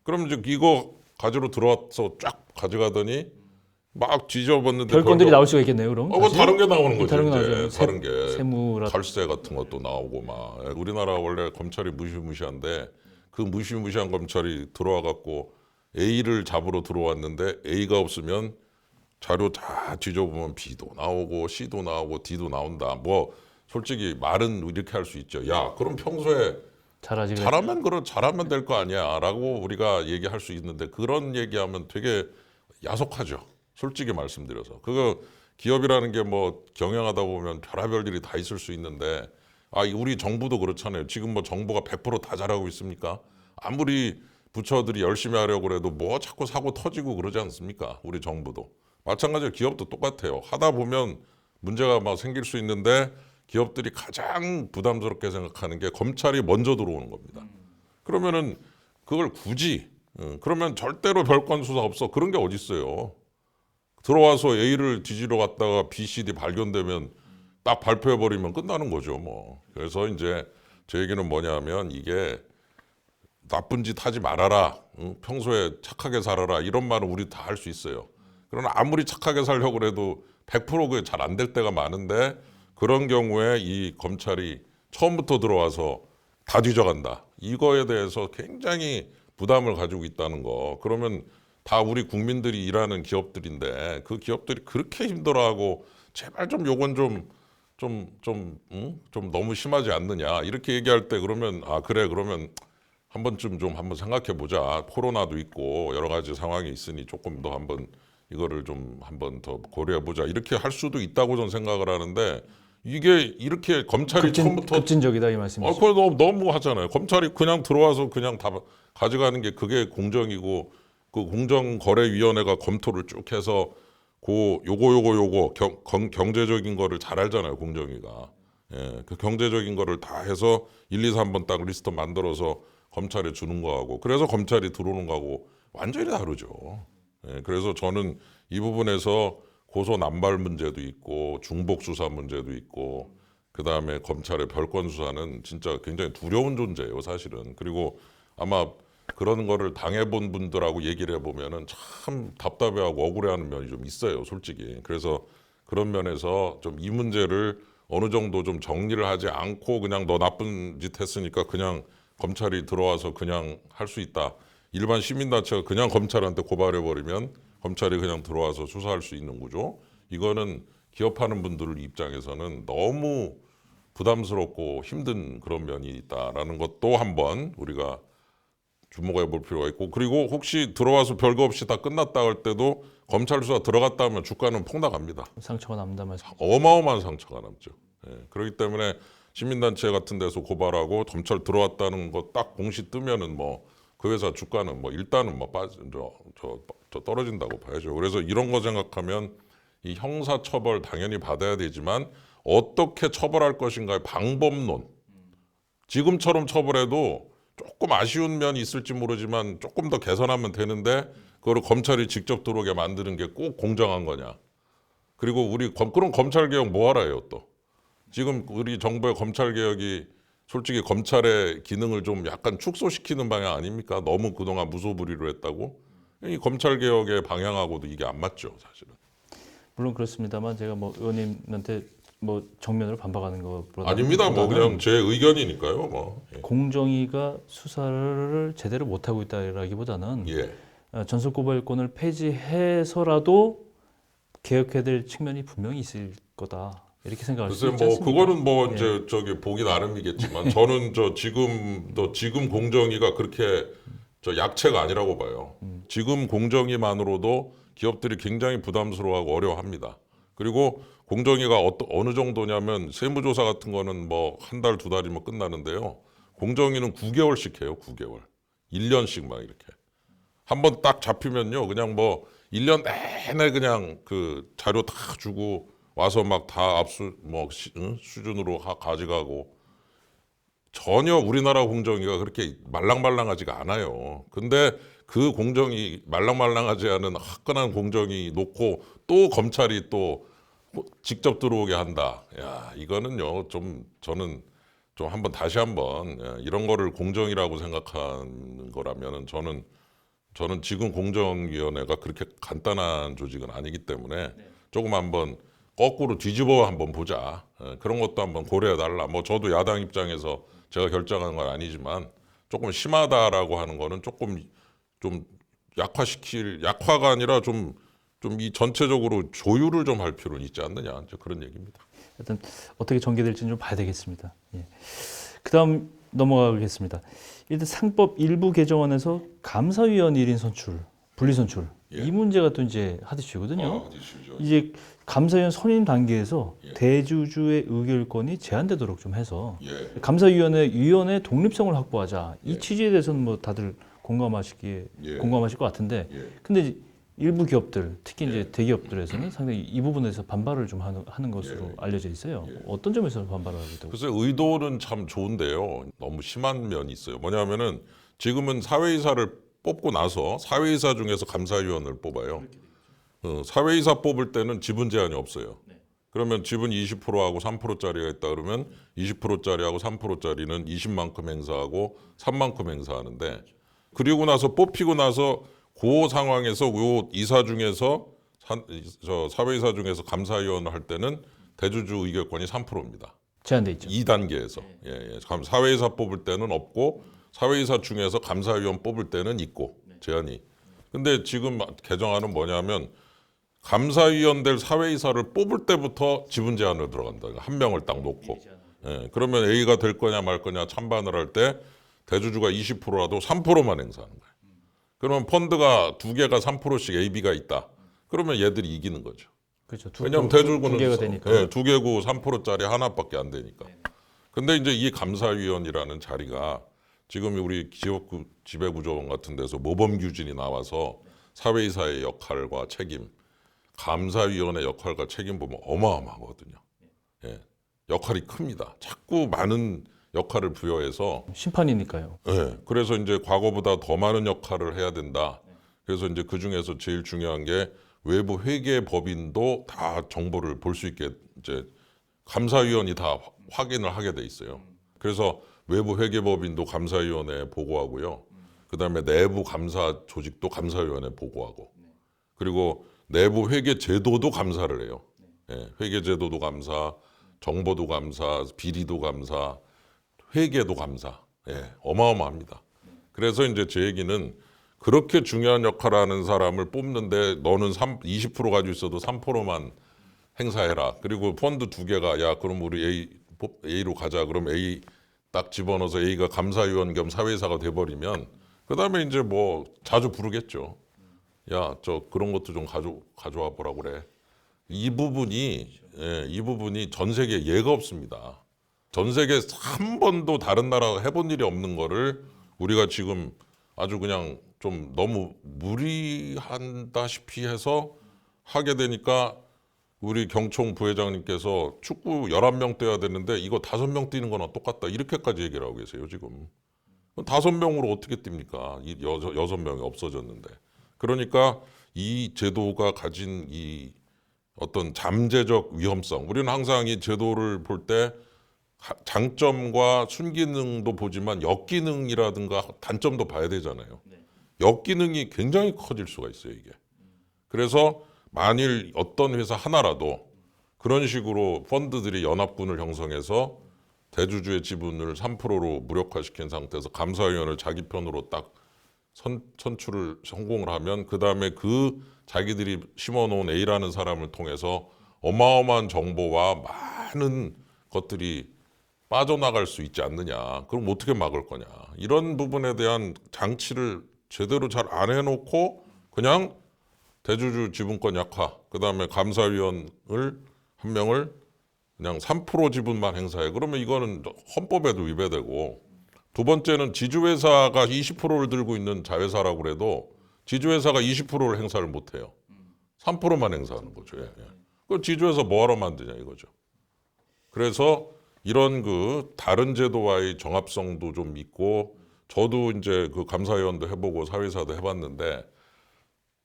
그럼 이제 이거 가지러 들어와서 쫙 가져가더니 막 뒤져봤는데 별건들이 나올 수가 있겠네요. 그럼 뭐 다른 게 나오는 거죠. 다른 거 이제 나오죠. 다른 게 세무라 탈세 같은 것도 나오고 막 우리나라 원래 검찰이 무시무시한데 그 무시무시한 검찰이 들어와 갖고 A를 잡으러 들어왔는데 A가 없으면 자료 다 뒤져보면 B도 나오고 C도 나오고 D도 나온다. 뭐 솔직히 말은 이렇게 할 수 있죠. 야, 그럼 평소에 잘하지. 잘하면 될 거 아니야라고 우리가 얘기할 수 있는데 그런 얘기하면 되게 야속하죠. 솔직히 말씀드려서 그거 기업이라는 게 뭐 경영하다 보면 별의별 일이 다 있을 수 있는데 우리 정부도 그렇잖아요. 지금 뭐 정부가 100%다 잘하고 있습니까? 아무리 부처들이 열심히 하려고 해도 뭐 자꾸 사고 터지고 그러지 않습니까? 우리 정부도 마찬가지로 기업도 똑같아요. 하다 보면 문제가 막 생길 수 있는데 기업들이 가장 부담스럽게 생각하는 게 검찰이 먼저 들어오는 겁니다. 그러면은 그걸 굳이 그러면 절대로 별건 수사 없어 그런 게 어디 있어요? 들어와서 A를 뒤지러 갔다가 B, C, D 발견되면 딱 발표해버리면 끝나는 거죠, 뭐. 그래서 이제 제 얘기는 뭐냐면 이게 나쁜 짓 하지 말아라. 평소에 착하게 살아라. 이런 말은 우리 다 할 수 있어요. 그러나 아무리 착하게 살려고 해도 100% 그게 잘 안 될 때가 많은데 그런 경우에 이 검찰이 처음부터 들어와서 다 뒤져간다. 이거에 대해서 굉장히 부담을 가지고 있다는 거. 그러면 다 우리 국민들이 일하는 기업들인데 그 기업들이 그렇게 힘들어하고 제발 좀 요건 좀 너무 심하지 않느냐 이렇게 얘기할 때 그러면 그래 그러면 한 번쯤 좀 한번 생각해 보자. 코로나도 있고 여러 가지 상황이 있으니 조금 더 한번 이거를 좀 한번 더 고려해 보자 이렇게 할 수도 있다고 저는 생각을 하는데 이게 이렇게 검찰이 처음부터 급진적이다 이 말씀이시죠. 그거 너무 하잖아요. 검찰이 그냥 들어와서 그냥 다 가져가는 게 그게 공정이고 그 공정거래위원회가 검토를 쭉 해서 요거 경제적인 거를 잘 알잖아요. 공정위가. 예, 그 경제적인 거를 다 해서 1, 2, 3번 딱 리스트 만들어서 검찰에 주는 거하고 그래서 검찰이 들어오는 거하고 완전히 다르죠. 예, 그래서 저는 이 부분에서 고소 남발 문제도 있고 중복 수사 문제도 있고 그다음에 검찰의 별건 수사는 진짜 굉장히 두려운 존재예요, 사실은. 그리고 아마 그런 거를 당해본 분들하고 얘기를 해보면은 참 답답해하고 억울해하는 면이 좀 있어요, 솔직히. 그래서 그런 면에서 좀 이 문제를 어느 정도 좀 정리를 하지 않고 그냥 너 나쁜 짓 했으니까 그냥 검찰이 들어와서 그냥 할 수 있다. 일반 시민단체가 그냥 검찰한테 고발해버리면 검찰이 그냥 들어와서 수사할 수 있는 구조. 이거는 기업하는 분들 입장에서는 너무 부담스럽고 힘든 그런 면이 있다라는 것도 한번 우리가 주목해 볼 필요가 있고 그리고 혹시 들어와서 별거 없이 다 끝났다 할 때도 검찰 수사 들어갔다 하면 주가는 폭락합니다. 상처가 남다 말씀. 어마어마한 상처가 남죠. 예, 그렇기 때문에 시민단체 같은 데서 고발하고 검찰 들어왔다는 거 딱 공시 뜨면은 뭐 그 회사 주가는 뭐 일단은 뭐 떨어진다고 봐야죠. 그래서 이런 거 생각하면 이 형사 처벌 당연히 받아야 되지만 어떻게 처벌할 것인가의 방법론. 지금처럼 처벌해도 조금 아쉬운 면이 있을지 모르지만 조금 더 개선하면 되는데 그거를 검찰이 직접 들어오게 만드는 게 꼭 공정한 거냐. 그리고 우리 그런 검찰개혁 뭐 하라요 또. 지금 우리 정부의 검찰개혁이 솔직히 검찰의 기능을 좀 약간 축소시키는 방향 아닙니까? 너무 그동안 무소불위로 했다고. 이 검찰개혁의 방향하고도 이게 안 맞죠 사실은. 물론 그렇습니다만 제가 뭐 의원님한테 뭐 정면으로 반박하는 것보다 아닙니다. 뭐 그냥 제 의견이니까요. 뭐. 예. 공정위가 수사를 제대로 못하고 있다라기보다는 예. 전속고발권을 폐지해서라도 개혁해야 될 측면이 분명히 있을 거다 이렇게 생각할 수 글쎄 있지 뭐 않습니까? 그거는 뭐 예. 이제 저기 보기 나름이겠지만 저는 지금 공정위가 그렇게 약체가 아니라고 봐요. 지금 공정위만으로도 기업들이 굉장히 부담스러워하고 어려워합니다. 그리고 공정위가 어느 정도냐면 세무조사 같은 거는 뭐 한 달, 두 달이면 끝나는데요. 공정위는 9개월씩 해요. 9개월. 1년씩 막 이렇게. 한번 딱 잡히면요. 그냥 뭐 1년 내내 그냥 그 자료 다 주고 와서 막 다 수준으로 가져가고 전혀 우리나라 공정위가 그렇게 말랑말랑하지가 않아요. 근데 그 공정이 말랑말랑하지 않은 화끈한 공정이 놓고 또 검찰이 또 직접 들어오게 한다. 야, 이거는요. 저는 좀 다시 한번 이런 거를 공정이라고 생각하는 거라면은 저는 지금 공정위원회가 그렇게 간단한 조직은 아니기 때문에 조금 한번 거꾸로 뒤집어 한번 보자. 그런 것도 한번 고려해 달라. 뭐 저도 야당 입장에서 제가 결정한 건 아니지만 조금 심하다라고 하는 거는 조금 좀 약화가 아니라 좀 이 전체적으로 조율을 좀 할 필요는 있지 않느냐. 이제 그런 얘기입니다. 하여튼 어떻게 전개될지는 좀 봐야 되겠습니다. 예. 그다음 넘어가겠습니다. 일단 상법 일부 개정안에서 감사위원 1인 선출, 분리선출 예. 이 문제가 또 이제 핫이슈거든요. 이슈죠. 이제 감사위원 선임 단계에서 예. 대주주의 의결권이 제한되도록 좀 해서 예. 감사위원회 독립성을 확보하자. 이 예. 취지에 대해서는 뭐 다들 공감하실 예. 것 같은데, 예. 근데 이제 일부 기업들, 특히 이제 예. 대기업들에서는 상당히 이 부분에서 반발을 좀 하는 것으로 예. 알려져 있어요. 예. 어떤 점에서 반발을 하게 되고? 글쎄 의도는 참 좋은데요. 너무 심한 면이 있어요. 뭐냐면은 지금은 사회이사를 뽑고 나서 사회이사 중에서 감사위원을 뽑아요. 사회이사 뽑을 때는 지분 제한이 없어요. 그러면 지분 20%하고 3%짜리가 있다 그러면 20%짜리하고 3%짜리는 20만큼 행사하고 3만큼 행사하는데 그리고 나서 뽑히고 나서 그 상황에서 요 이사 중에서 사회이사 중에서 감사위원을 할 때는 대주주 의결권이 3%입니다. 제한돼 있죠. 2단계에서. 예. 사회이사 뽑을 때는 없고 사회이사 중에서 감사위원 뽑을 때는 있고 제한이. 근데 지금 개정안은 뭐냐면 감사위원 될 사회이사를 뽑을 때부터 지분 제한으로 들어간다. 한 명을 딱 놓고. 예. 그러면 A가 될 거냐 말 거냐 찬반을 할 때 대주주가 20%라도 3%만 행사하는 거예요. 그러면 펀드가 두 개가 3%씩 A, B가 있다. 그러면 얘들이 이기는 거죠. 그렇죠. 왜냐하면 대주주는 두 개가 되니까. 예, 두 개고 3%짜리 하나밖에 안 되니까. 근데 이제 이 감사위원이라는 자리가 지금 우리 기업 지배구조원 같은 데서 모범규진이 나와서 사회이사의 역할과 책임, 감사위원의 역할과 책임 보면 어마어마하거든요. 예, 역할이 큽니다. 자꾸 많은 역할을 부여해서 심판이니까요. 네, 그래서 이제 과거보다 더 많은 역할을 해야 된다. 그래서 이제 그 중에서 제일 중요한 게 외부 회계 법인도 다 정보를 볼 수 있게 이제 감사위원이 다 확인을 하게 돼 있어요. 그래서 외부 회계 법인도 감사위원회에 보고하고요. 그다음에 내부 감사 조직도 감사위원회에 보고하고 그리고 내부 회계 제도도 감사를 해요. 예, 회계 제도도 감사, 정보도 감사, 비리도 감사. 회계도 감사. 예, 어마어마합니다. 그래서 이제 제 얘기는 그렇게 중요한 역할을 하는 사람을 뽑는데 너는 20% 가지고 있어도 3%만 행사해라. 그리고 펀드 두 개가 야 그럼 우리 A로 가자. 그럼 A 딱 집어넣어서 A가 감사위원 겸 사회이사가 돼버리면 그다음에 이제 뭐 자주 부르겠죠. 야 저 그런 것도 좀 가져와 보라 그래. 이 부분이 전 세계에 예가 없습니다. 전 세계 한 번도 다른 나라가 해본 일이 없는 거를 우리가 지금 아주 그냥 좀 너무 무리한다시피 해서 하게 되니까 우리 경총 부회장님께서 축구 11명 뛰어야 되는데 이거 5명 뛰는 거나 똑같다. 이렇게까지 얘기를 하고 계세요, 지금. 5명으로 어떻게 뜁니까? 이 6명이 없어졌는데. 그러니까 이 제도가 가진 이 어떤 잠재적 위험성. 우리는 항상 이 제도를 볼 때 장점과 순기능도 보지만 역기능이라든가 단점도 봐야 되잖아요. 역기능이 굉장히 커질 수가 있어요, 이게. 그래서 만일 어떤 회사 하나라도 그런 식으로 펀드들이 연합군을 형성해서 대주주의 지분을 3%로 무력화시킨 상태에서 감사위원을 자기 편으로 딱 선출을 성공을 하면 그 다음에 그 자기들이 심어놓은 A라는 사람을 통해서 어마어마한 정보와 많은 것들이 빠져나갈 수 있지 않느냐. 그럼 어떻게 막을 거냐. 이런 부분에 대한 장치를 제대로 잘 안 해놓고 그냥 대주주 지분권 약화, 그 다음에 감사위원을 한 명을 그냥 3% 지분만 행사해. 그러면 이거는 헌법에도 위배되고, 두 번째는 지주회사가 20%를 들고 있는 자회사라고 그래도 지주회사가 20%를 행사를 못해요. 3%만 행사하는 거죠. 예, 예. 그 지주회사 뭐하러 만드냐 이거죠. 그래서 이런 그 다른 제도와의 정합성도 좀 있고, 저도 이제 그 감사위원도 해보고 사회사도 해봤는데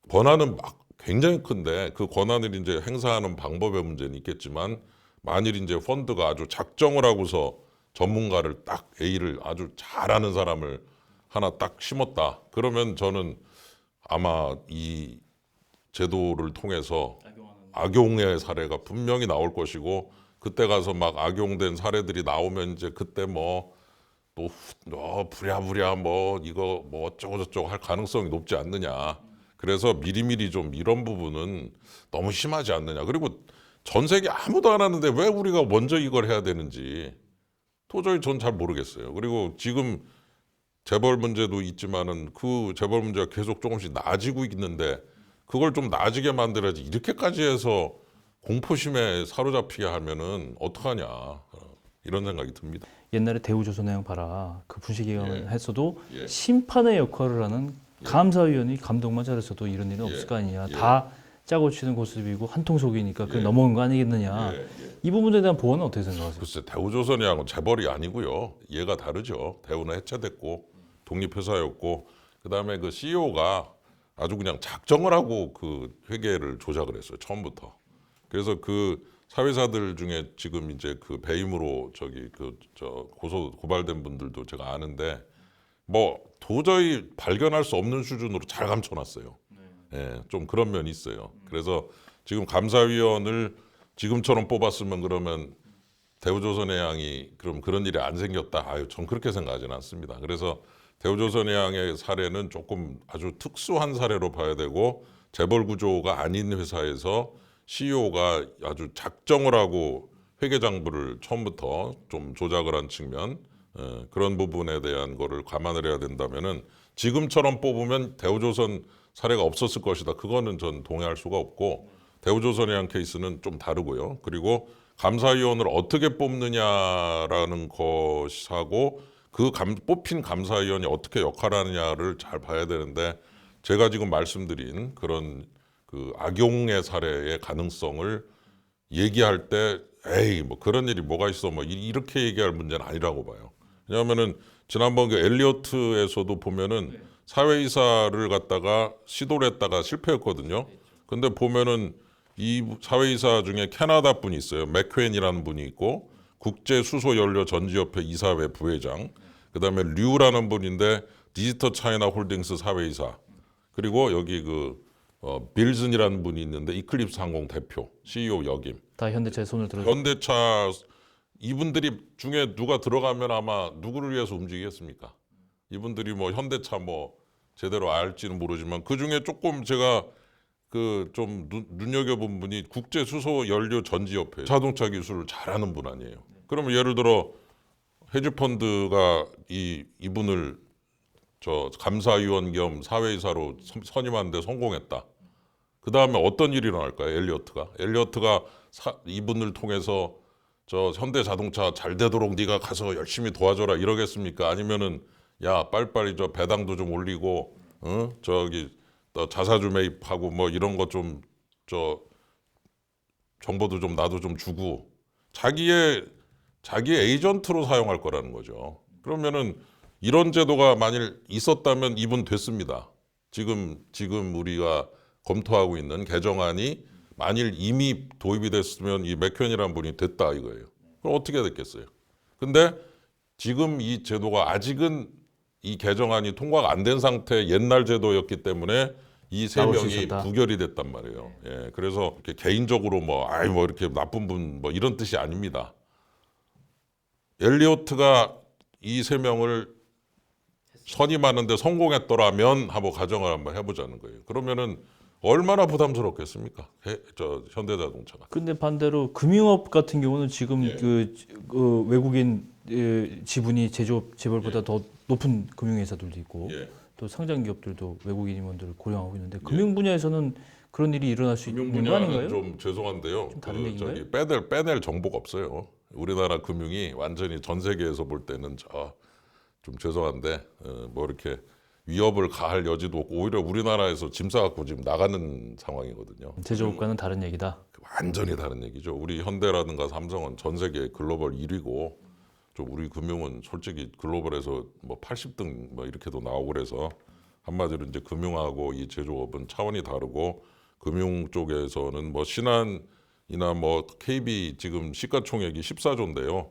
권한은 막 굉장히 큰데 그 권한을 이제 행사하는 방법의 문제는 있겠지만 만일 이제 펀드가 아주 작정을 하고서 전문가를 딱 A를 아주 잘하는 사람을 하나 딱 심었다. 그러면 저는 아마 이 제도를 통해서 악용의 사례가 분명히 나올 것이고, 그때 가서 막 악용된 사례들이 나오면 이제 그때 뭐 또 부랴부랴 뭐 이거 뭐 어쩌고 저쩌고 할 가능성이 높지 않느냐. 그래서 미리미리 좀 이런 부분은 너무 심하지 않느냐. 그리고 전 세계 아무도 안 하는데 왜 우리가 먼저 이걸 해야 되는지 도저히 전 잘 모르겠어요. 그리고 지금 재벌 문제도 있지만은 그 재벌 문제가 계속 조금씩 나아지고 있는데 그걸 좀 나아지게 만들어야지 이렇게까지 해서 공포심에 사로잡히게 하면은 어떡하냐. 이런 생각이 듭니다. 옛날에 대우조선해양 봐라. 그 분식회계를 예. 했어도 예. 심판의 역할을 하는 감사위원이 감독만 잘했어도 이런 일은 없을 거 아니냐. 예. 다 짜고 치는 고습이고 한통속이니까 그게 예. 넘어간 거 아니겠느냐. 예. 이 부분에 대한 보완은 어떻게 생각하세요? 글쎄 대우조선이하고 재벌이 아니고요. 얘가 다르죠. 대우는 해체됐고 독립회사였고 그다음에 그 CEO가 아주 그냥 작정을 하고 그 회계를 조작을 했어요. 처음부터. 그래서 그 사회사들 중에 지금 이제 그 배임으로 저기 그 저 고발된 분들도 제가 아는데 뭐 도저히 발견할 수 없는 수준으로 잘 감춰놨어요. 예, 좀 그런 면이 있어요. 그래서 지금 감사위원을 지금처럼 뽑았으면 그러면 대우조선해양이 그럼 그런 일이 안 생겼다. 아유, 전 그렇게 생각하지는 않습니다. 그래서 대우조선해양의 사례는 조금 아주 특수한 사례로 봐야 되고 재벌 구조가 아닌 회사에서 CEO가 아주 작정을 하고 회계장부를 처음부터 좀 조작을 한 측면 그런 부분에 대한 거를 감안을 해야 된다면은 지금처럼 뽑으면 대우조선 사례가 없었을 것이다. 그거는 전 동의할 수가 없고 대우조선해양 케이스는 좀 다르고요. 그리고 감사위원을 어떻게 뽑느냐라는 것하고 그 뽑힌 감사위원이 어떻게 역할을 하느냐를 잘 봐야 되는데 제가 지금 말씀드린 그런 그 악용의 사례의 가능성을 얘기할 때 에이 뭐 그런 일이 뭐가 있어 뭐 이렇게 얘기할 문제는 아니라고 봐요. 왜냐하면은 지난번 그 엘리어트에서도 보면은 사회이사를 갖다가 시도를 했다가 실패했거든요. 근데 보면은 이 사회이사 중에 캐나다 분이 있어요. 맥퀘인이라는 분이 있고 국제수소연료 전지협회 이사회 부회장, 그다음에 류라는 분인데 디지털 차이나 홀딩스 사회이사, 그리고 여기 그 빌슨이라는 분이 있는데 이클립스 항공 대표, CEO 역임. 다 현대차에 손을 들어. 현대차 이분들이 중에 누가 들어가면 아마 누구를 위해서 움직이겠습니까? 이분들이 뭐 현대차 뭐 제대로 알지는 모르지만 그 중에 조금 제가 그 좀 눈여겨본 분이 국제수소연료 전지협회 자동차 기술을 잘하는 분 아니에요. 그러면 예를 들어 헤지펀드가 이분을 저 감사위원 겸 사회이사로 선임하는데 성공했다. 그 다음에 어떤 일이 일어날까요? 엘리어트가 이분을 통해서 저 현대자동차 잘 되도록 네가 가서 열심히 도와줘라 이러겠습니까? 아니면은 야 빨리빨리 저 배당도 좀 올리고 저기 자사주 매입하고 뭐 이런 거 좀 저 정보도 좀 나도 좀 주고 자기의 에이전트로 사용할 거라는 거죠. 그러면은 이런 제도가 만일 있었다면 이분 됐습니다. 지금 우리가 검토하고 있는 개정안이 만일 이미 도입이 됐으면 이 맥현이라는 분이 됐다 이거예요. 그럼 어떻게 됐겠어요? 근데 지금 이 제도가 아직은 이 개정안이 통과가 안 된 상태 옛날 제도였기 때문에 이 세 나올 수 명이 있었다. 부결이 됐단 말이에요. 예, 그래서 이렇게 개인적으로 뭐 이렇게 나쁜 분 뭐 이런 뜻이 아닙니다. 엘리오트가 이 세 명을 선임하는데 성공했더라면 하고 가정을 한번 해보자는 거예요. 그러면은 얼마나 부담스럽겠습니까? 현대자동차가. 근데 반대로 금융업 같은 경우는 지금 예. 그 외국인 지분이 제조업 재벌보다 더 높은 금융회사들도 있고 예. 또 상장 기업들도 외국인 임원들을 고용하고 있는데 금융 분야에서는 그런 일이 일어날 수 금융 있는 거 분야는 아닌가요? 좀 죄송한데요. 좀 다른 얘기인가요? 저기 빼낼 정보가 없어요. 우리나라 금융이 완전히 전 세계에서 볼 때는 좀 죄송한데 뭐 이렇게 위협을 가할 여지도 없고 오히려 우리나라에서 짐 싸갖고 지금 나가는 상황이거든요. 제조업과는 다른 얘기다. 완전히 다른 얘기죠. 우리 현대라든가 삼성은 전 세계 글로벌 1위고 좀 우리 금융은 솔직히 글로벌에서 뭐 80등 뭐 이렇게도 나오고 그래서 한마디로 이제 금융하고 이 제조업은 차원이 다르고 금융 쪽에서는 뭐 신한이나 뭐 KB 지금 시가총액이 14조인데요.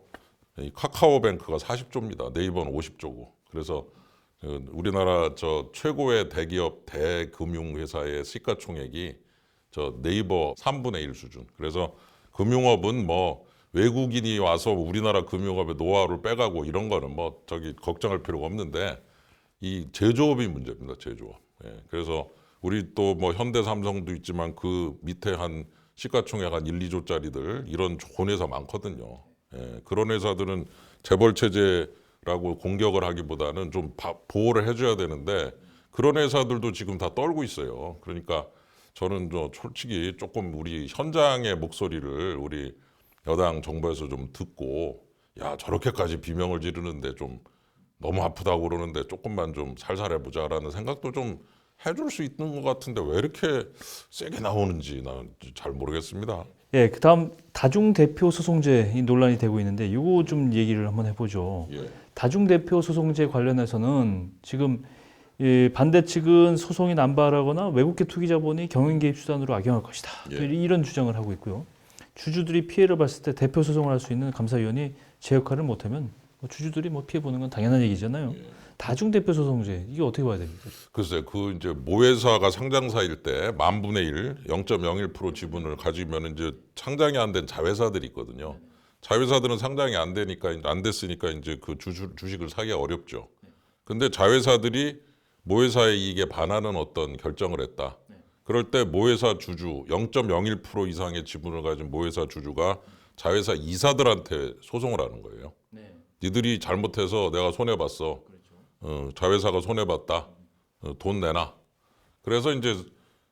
이 카카오뱅크가 40조입니다. 네이버는 50조고. 그래서 우리나라 최고의 대기업 대금융회사의 시가총액이 네이버 3분의 1 수준. 그래서 금융업은 뭐 외국인이 와서 우리나라 금융업의 노하우를 빼가고 이런 거는 뭐 걱정할 필요가 없는데 이 제조업이 문제입니다. 제조업. 예. 그래서 우리 또 뭐 현대 삼성도 있지만 그 밑에 한 시가총액 한 1, 2조짜리들 이런 좋은 회사 많거든요. 예. 그런 회사들은 재벌 체제라고 공격을 하기보다는 좀 보호를 해줘야 되는데 그런 회사들도 지금 다 떨고 있어요. 그러니까 저는 솔직히 조금 우리 현장의 목소리를 우리 여당 정부에서 좀 듣고 야 저렇게까지 비명을 지르는데 좀 너무 아프다고 그러는데 조금만 좀 살살 해보자라는 생각도 좀 해줄 수 있는 것 같은데 왜 이렇게 세게 나오는지 나는 잘 모르겠습니다. 예, 그다음 다중대표 소송제 이 논란이 되고 있는데 이거 좀 얘기를 한번 해보죠. 예. 다중대표 소송제 관련해서는 지금 반대 측은 소송이 남발하거나 외국계 투기 자본이 경영 개입 수단으로 악용할 것이다. 예. 이런 주장을 하고 있고요. 주주들이 피해를 봤을 때 대표 소송을 할 수 있는 감사위원이 제 역할을 못하면 주주들이 피해 보는 건 당연한 얘기잖아요. 다중대표 소송제 이게 어떻게 봐야 됩니까? 글쎄 그 이제 모회사가 상장사일 때 10,000분의 1, 0.01% 지분을 가지면 이제 상장이 안 된 자회사들이 있거든요. 자회사들은 상장이 안 됐으니까 이제 그 주식을 사기가 어렵죠. 근데 자회사들이 모회사의 이익에 반하는 어떤 결정을 했다. 그럴 때 모회사 주주 0.01% 이상의 지분을 가진 모회사 주주가 자회사 이사들한테 소송을 하는 거예요. 니들이 잘못해서 내가 손해봤어. 자회사가 손해봤다. 돈 내놔. 그래서 이제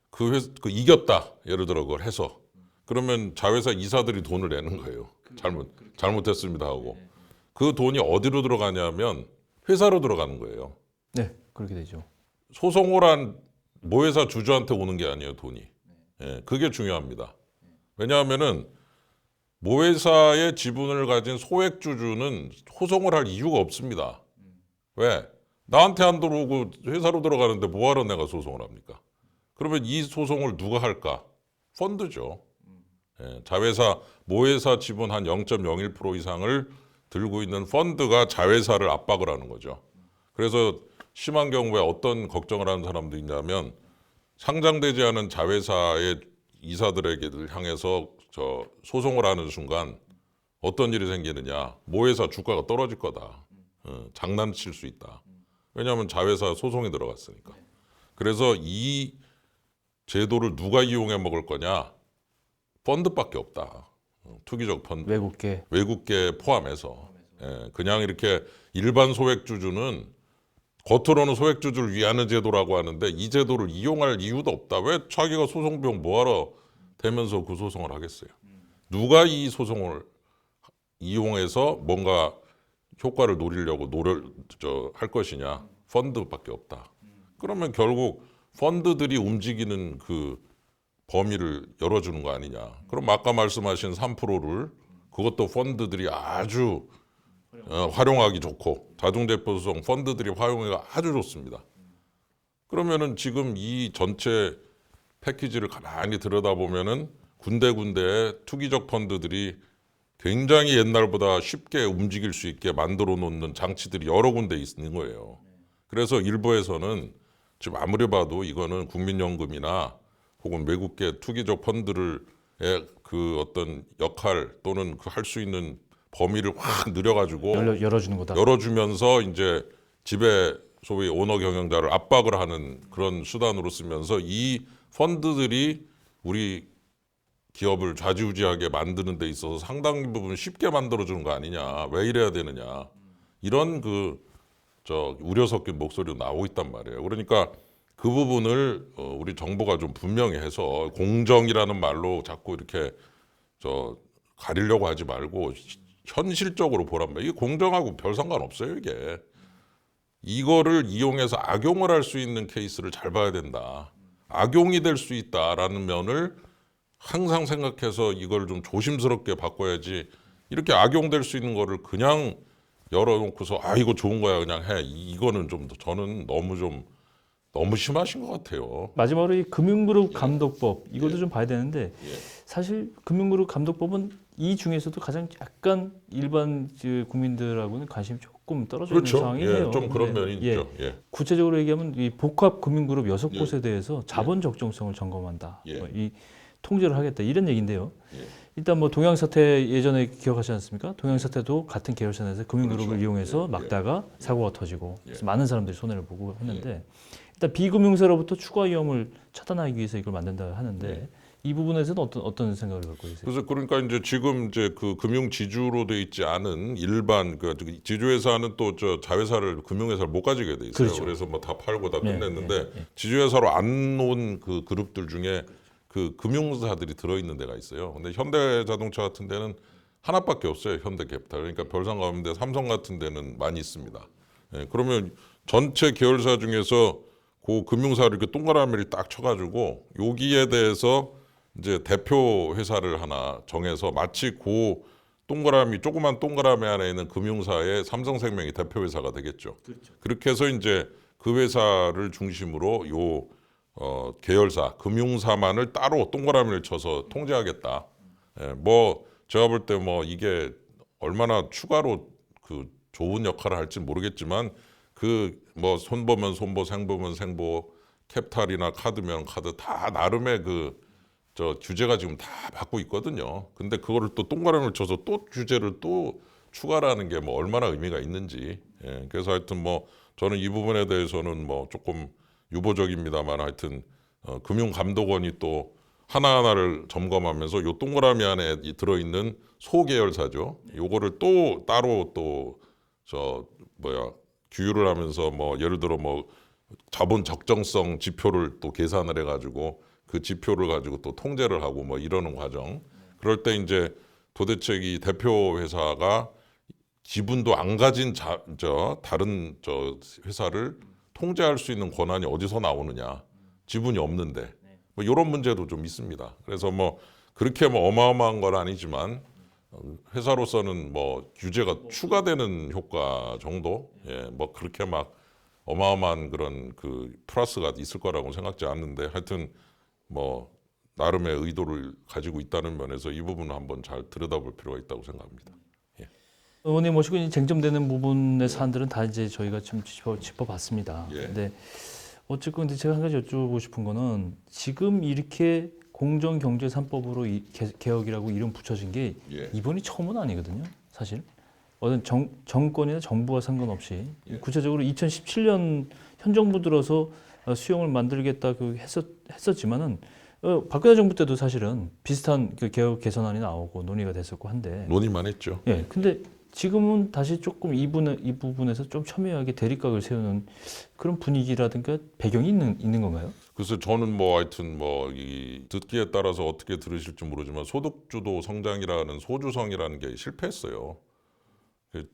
그 이겼다. 예를 들어 그걸 해서. 그러면 자회사 이사들이 돈을 내는 거예요. 잘못했습니다 하고. 그 돈이 어디로 들어가냐면 회사로 들어가는 거예요. 네, 그렇게 되죠. 소송을 한 모회사 주주한테 오는 게 아니에요, 돈이. 예, 그게 중요합니다. 왜냐하면은 모회사의 지분을 가진 소액 주주는 소송을 할 이유가 없습니다. 왜? 나한테 안 들어오고 회사로 들어가는데 뭐하러 내가 소송을 합니까? 그러면 이 소송을 누가 할까? 펀드죠. 예, 모회사 지분 한 0.01% 이상을 들고 있는 펀드가 자회사를 압박을 하는 거죠. 그래서 심한 경우에 어떤 걱정을 하는 사람도 있냐면 상장되지 않은 자회사의 이사들에게 향해서 소송을 하는 순간 어떤 일이 생기느냐. 모회사 주가가 떨어질 거다. 장난칠 수 있다. 왜냐하면 자회사 소송이 들어갔으니까. 그래서 이 제도를 누가 이용해 먹을 거냐. 펀드밖에 없다. 투기적 펀드. 외국계 포함해서. 예, 그냥 이렇게 일반 소액주주는 겉으로는 소액주주를 위하는 제도라고 하는데 이 제도를 이용할 이유도 없다. 왜 자기가 소송 비용 뭐하러 대면서 그 소송을 하겠어요. 누가 이 소송을 이용해서 뭔가 효과를 노리려고 할 것이냐. 펀드밖에 없다. 그러면 결국 펀드들이 움직이는 그 범위를 열어주는 거 아니냐. 그럼 아까 말씀하신 3%를 그것도 펀드들이 아주 활용하기 좋고 다중대표성 펀드들이 활용하기가 아주 좋습니다. 그러면은 지금 이 전체 패키지를 가만히 들여다보면은 군데군데 투기적 펀드들이 굉장히 옛날보다 쉽게 움직일 수 있게 만들어 놓는 장치들이 여러 군데 있는 거예요. 그래서 일부에서는 지금 아무리 봐도 이거는 국민연금이나 혹은 외국계 투기적 펀드를 그 어떤 역할 또는 그 할 수 있는 범위를 확 늘려가지고 열어주는 거다. 열어주면서 이제 지배 소위 오너 경영자를 압박을 하는 그런 수단으로 쓰면서 이 펀드들이 우리 기업을 좌지우지하게 만드는 데 있어서 상당 부분 쉽게 만들어주는 거 아니냐, 왜 이래야 되느냐, 이런 우려 섞인 목소리도 나오고 있단 말이에요. 그러니까 그 부분을 우리 정부가 좀 분명히 해서 공정이라는 말로 자꾸 이렇게 가리려고 하지 말고 현실적으로 보란 말이에요. 이게 공정하고 별 상관없어요, 이게. 이거를 이용해서 악용을 할 수 있는 케이스를 잘 봐야 된다. 악용이 될 수 있다라는 면을 항상 생각해서 이걸 좀 조심스럽게 바꿔야지, 이렇게 악용될 수 있는 거를 그냥 열어놓고서 이거 좋은 거야 그냥 해. 이거는 좀 저는 너무 심하신 것 같아요. 마지막으로 이 금융그룹 감독법 이것도 좀 봐야 되는데 사실 금융그룹 감독법은 이 중에서도 가장 약간 일반 국민들하고는 관심이 조금 떨어져 있는 상황이에요. 좀 그런 면이 있죠. 구체적으로 얘기하면 이 복합 금융그룹 6곳에 대해서 자본 적정성을 점검한다. 이 통제를 하겠다 이런 얘기인데요. 일단 뭐 동양사태 예전에 기억하시지 않습니까? 동양사태도 같은 계열사 내에서 금융그룹을 이용해서 막다가 사고가 터지고 그래서 많은 사람들이 손해를 보고 했는데 일단 비금융사로부터 추가 위험을 차단하기 위해서 이걸 만든다 하는데 이 부분에서는 어떤 생각을 갖고 계세요? 그러니까 이제 지금 이제 그 금융 지주로 돼 있지 않은 일반 그 지주회사는 또 자회사를 금융회사를 못 가지게 돼 있어요. 그렇죠. 그래서 뭐 다 팔고 다 끝냈는데 지주회사로 안 놓은 그 그룹들 중에 그 금융사들이 들어있는 데가 있어요. 근데 현대자동차 같은 데는 하나밖에 없어요. 현대캐피탈. 그러니까 별 상관없는데 삼성 같은 데는 많이 있습니다. 그러면 전체 계열사 중에서 그 금융사를 이렇게 동그라미를 딱 쳐가지고 여기에 대해서 이제 대표 회사를 하나 정해서 마치 그 조그만 동그라미 안에 있는 금융사의 삼성생명이 대표 회사가 되겠죠. 그렇죠. 그렇게 해서 이제 그 회사를 중심으로 계열사, 금융사만을 따로 동그라미를 쳐서 통제하겠다. 뭐 제가 볼 때 뭐 이게 얼마나 추가로 그 좋은 역할을 할지 모르겠지만 그 뭐 손보면 손보, 생보면 생보, 캡탈이나 카드면 카드 다 나름의 규제가 지금 다 받고 있거든요. 근데 그거를 또 동그라미를 쳐서 또 규제를 또 추가라는 게 뭐 얼마나 의미가 있는지. 그래서 하여튼 뭐 저는 이 부분에 대해서는 뭐 조금 유보적입니다만 하여튼 금융감독원이 또 하나하나를 점검하면서 요 동그라미 안에 들어있는 소계열사죠. 요거를 또 따로 규율을 하면서 뭐 예를 들어 뭐 자본 적정성 지표를 또 계산을 해가지고 그 지표를 가지고 또 통제를 하고 뭐 이러는 과정. 그럴 때 이제 도대체 이 대표 회사가 지분도 안 가진 다른 회사를 통제할 수 있는 권한이 어디서 나오느냐. 지분이 없는데. 뭐 이런 문제도 좀 있습니다. 그래서 뭐 그렇게 뭐 어마어마한 건 아니지만 회사로서는 뭐 규제가 추가되는 효과 정도, 뭐 그렇게 막 어마어마한 그런 그 플러스가 있을 거라고 생각지 않는데 하여튼 뭐 나름의 의도를 가지고 있다는 면에서 이 부분을 한번 잘 들여다볼 필요가 있다고 생각합니다. 의원님 모시고 이제 쟁점되는 부분의 사안들은 다 이제 저희가 좀 짚어봤습니다. 근데 어쨌건 근데 제가 한 가지 여쭤보고 싶은 거는 지금 이렇게 공정경제 3법으로 개혁이라고 이름 붙여진 게 이번이 처음은 아니거든요. 사실 어떤 정권이나 정부와 상관없이 구체적으로 2017년 현 정부 들어서 수용을 만들겠다 했었지만은 박근혜 정부 때도 사실은 비슷한 그 개혁 개선안이 나오고 논의가 됐었고 한데 논의만 했죠. 근데 지금은 다시 조금 이 부분에서 좀 첨예하게 대립각을 세우는 그런 분위기라든가 배경이 있는 건가요? 그래서 저는 뭐 하여튼 뭐 이 듣기에 따라서 어떻게 들으실지 모르지만 소득주도 성장이라는 소주성이라는 게 실패했어요.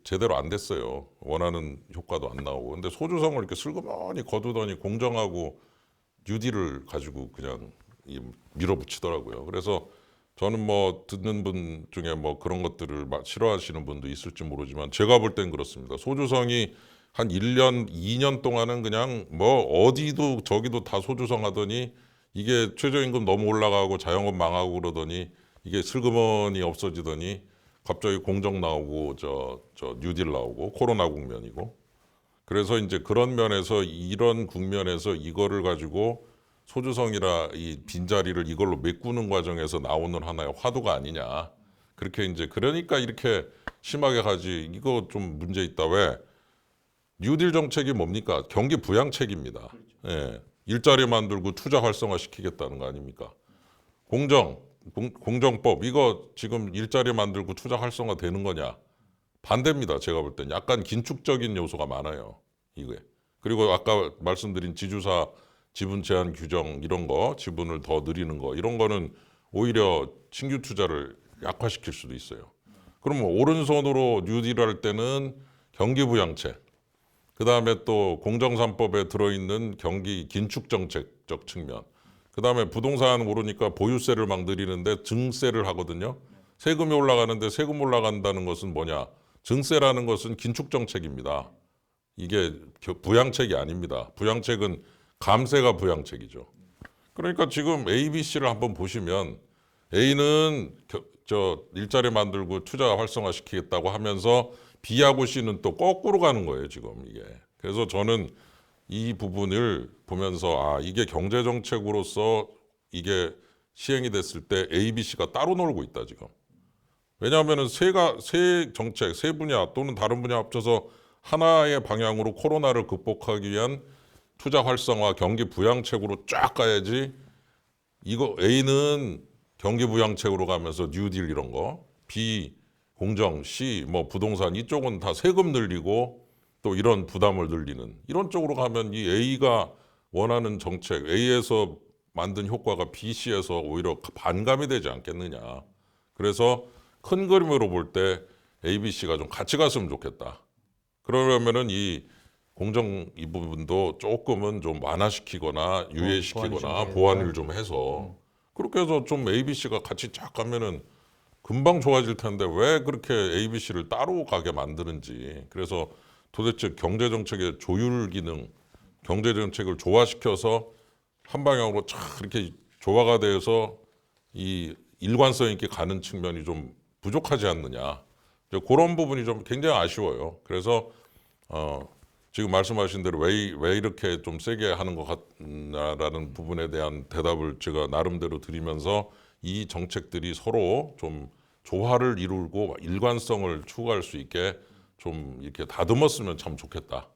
제대로 안 됐어요. 원하는 효과도 안 나오고. 근데 소주성을 이렇게 슬그머니 거두더니 공정하고 뉴딜을 가지고 그냥 밀어붙이더라고요. 그래서 저는 뭐 듣는 분 중에 뭐 그런 것들을 막 싫어하시는 분도 있을지 모르지만 제가 볼 땐 그렇습니다. 소주성이 한 1년, 2년 동안은 그냥 뭐 어디도 저기도 다 소주성 하더니 이게 최저임금 너무 올라가고 자영업 망하고 그러더니 이게 슬그머니 없어지더니 갑자기 공정 나오고 저 뉴딜 나오고 코로나 국면이고 그래서 이제 그런 면에서 이런 국면에서 이거를 가지고 소주성이라 이 빈자리를 이걸로 메꾸는 과정에서 나오는 하나의 화두가 아니냐. 그렇게 이제 그러니까 이렇게 심하게 가지 이거 좀 문제 있다. 왜? 뉴딜 정책이 뭡니까? 경기 부양책입니다. 예. 일자리 만들고 투자 활성화 시키겠다는 거 아닙니까? 공정법 이거 지금 일자리 만들고 투자 활성화 되는 거냐? 반대입니다. 제가 볼 땐 약간 긴축적인 요소가 많아요. 이게. 그리고 아까 말씀드린 지주사 지분 제한 규정 이런 거, 지분을 더 늘리는 거 이런 거는 오히려 신규 투자를 약화시킬 수도 있어요. 그러면 오른손으로 뉴딜 할 때는 경기 부양책, 그다음에 또 공정산법에 들어있는 경기 긴축 정책적 측면, 그다음에 부동산 오르니까 보유세를 막 늘리는데 증세를 하거든요. 세금이 올라가는데 세금 올라간다는 것은 뭐냐? 증세라는 것은 긴축 정책입니다. 이게 부양책이 아닙니다. 부양책은 감세가 부양책이죠. 그러니까 지금 A, B, C를 한번 보시면 A는 저 일자리 만들고 투자 활성화시키겠다고 하면서 B하고 C는 또 거꾸로 가는 거예요, 지금 이게. 그래서 저는 이 부분을 보면서 아, 이게 경제 정책으로서 이게 시행이 됐을 때 A, B, C가 따로 놀고 있다, 지금. 왜냐하면은 세 정책, 세 분야 또는 다른 분야 합쳐서 하나의 방향으로 코로나를 극복하기 위한 투자 활성화, 경기 부양책으로 쫙 가야지. 이거 A는 경기 부양책으로 가면서 뉴딜 이런 거, B 공정, C 뭐 부동산 이쪽은 다 세금 늘리고 또 이런 부담을 늘리는 이런 쪽으로 가면 이 A가 원하는 정책, A에서 만든 효과가 B, C에서 오히려 반감이 되지 않겠느냐. 그래서 큰 그림으로 볼 때 A, B, C가 좀 같이 갔으면 좋겠다. 그러려면은 이 공정 이 부분도 조금은 좀 완화시키거나 유예시키거나 보완을 좀 해서 그렇게 해서 좀 A, B, C가 같이 쫙 가면은 금방 좋아질 텐데 왜 그렇게 A, B, C를 따로 가게 만드는지. 그래서 도대체 경제 정책의 조율 기능, 경제 정책을 조화시켜서 한 방향으로 쫙 이렇게 조화가 돼서 이 일관성 있게 가는 측면이 좀 부족하지 않느냐. 이제 그런 부분이 좀 굉장히 아쉬워요. 그래서 지금 말씀하신 대로 왜 이렇게 좀 세게 하는 것 같나라는 부분에 대한 대답을 제가 나름대로 드리면서 이 정책들이 서로 좀 조화를 이루고 일관성을 추구할 수 있게 좀 이렇게 다듬었으면 참 좋겠다.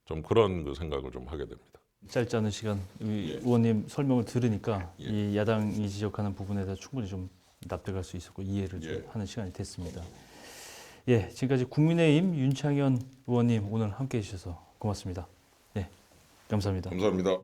좀 그런 그 생각을 좀 하게 됩니다. 짧지 않은 시간 의원님 설명을 들으니까 이 야당이 지적하는 부분에 대해서 충분히 좀 납득할 수 있었고 이해를 좀 하는 시간이 됐습니다. 예, 지금까지 국민의힘 윤창현 의원님 오늘 함께해 주셔서 고맙습니다. 네, 감사합니다. 감사합니다.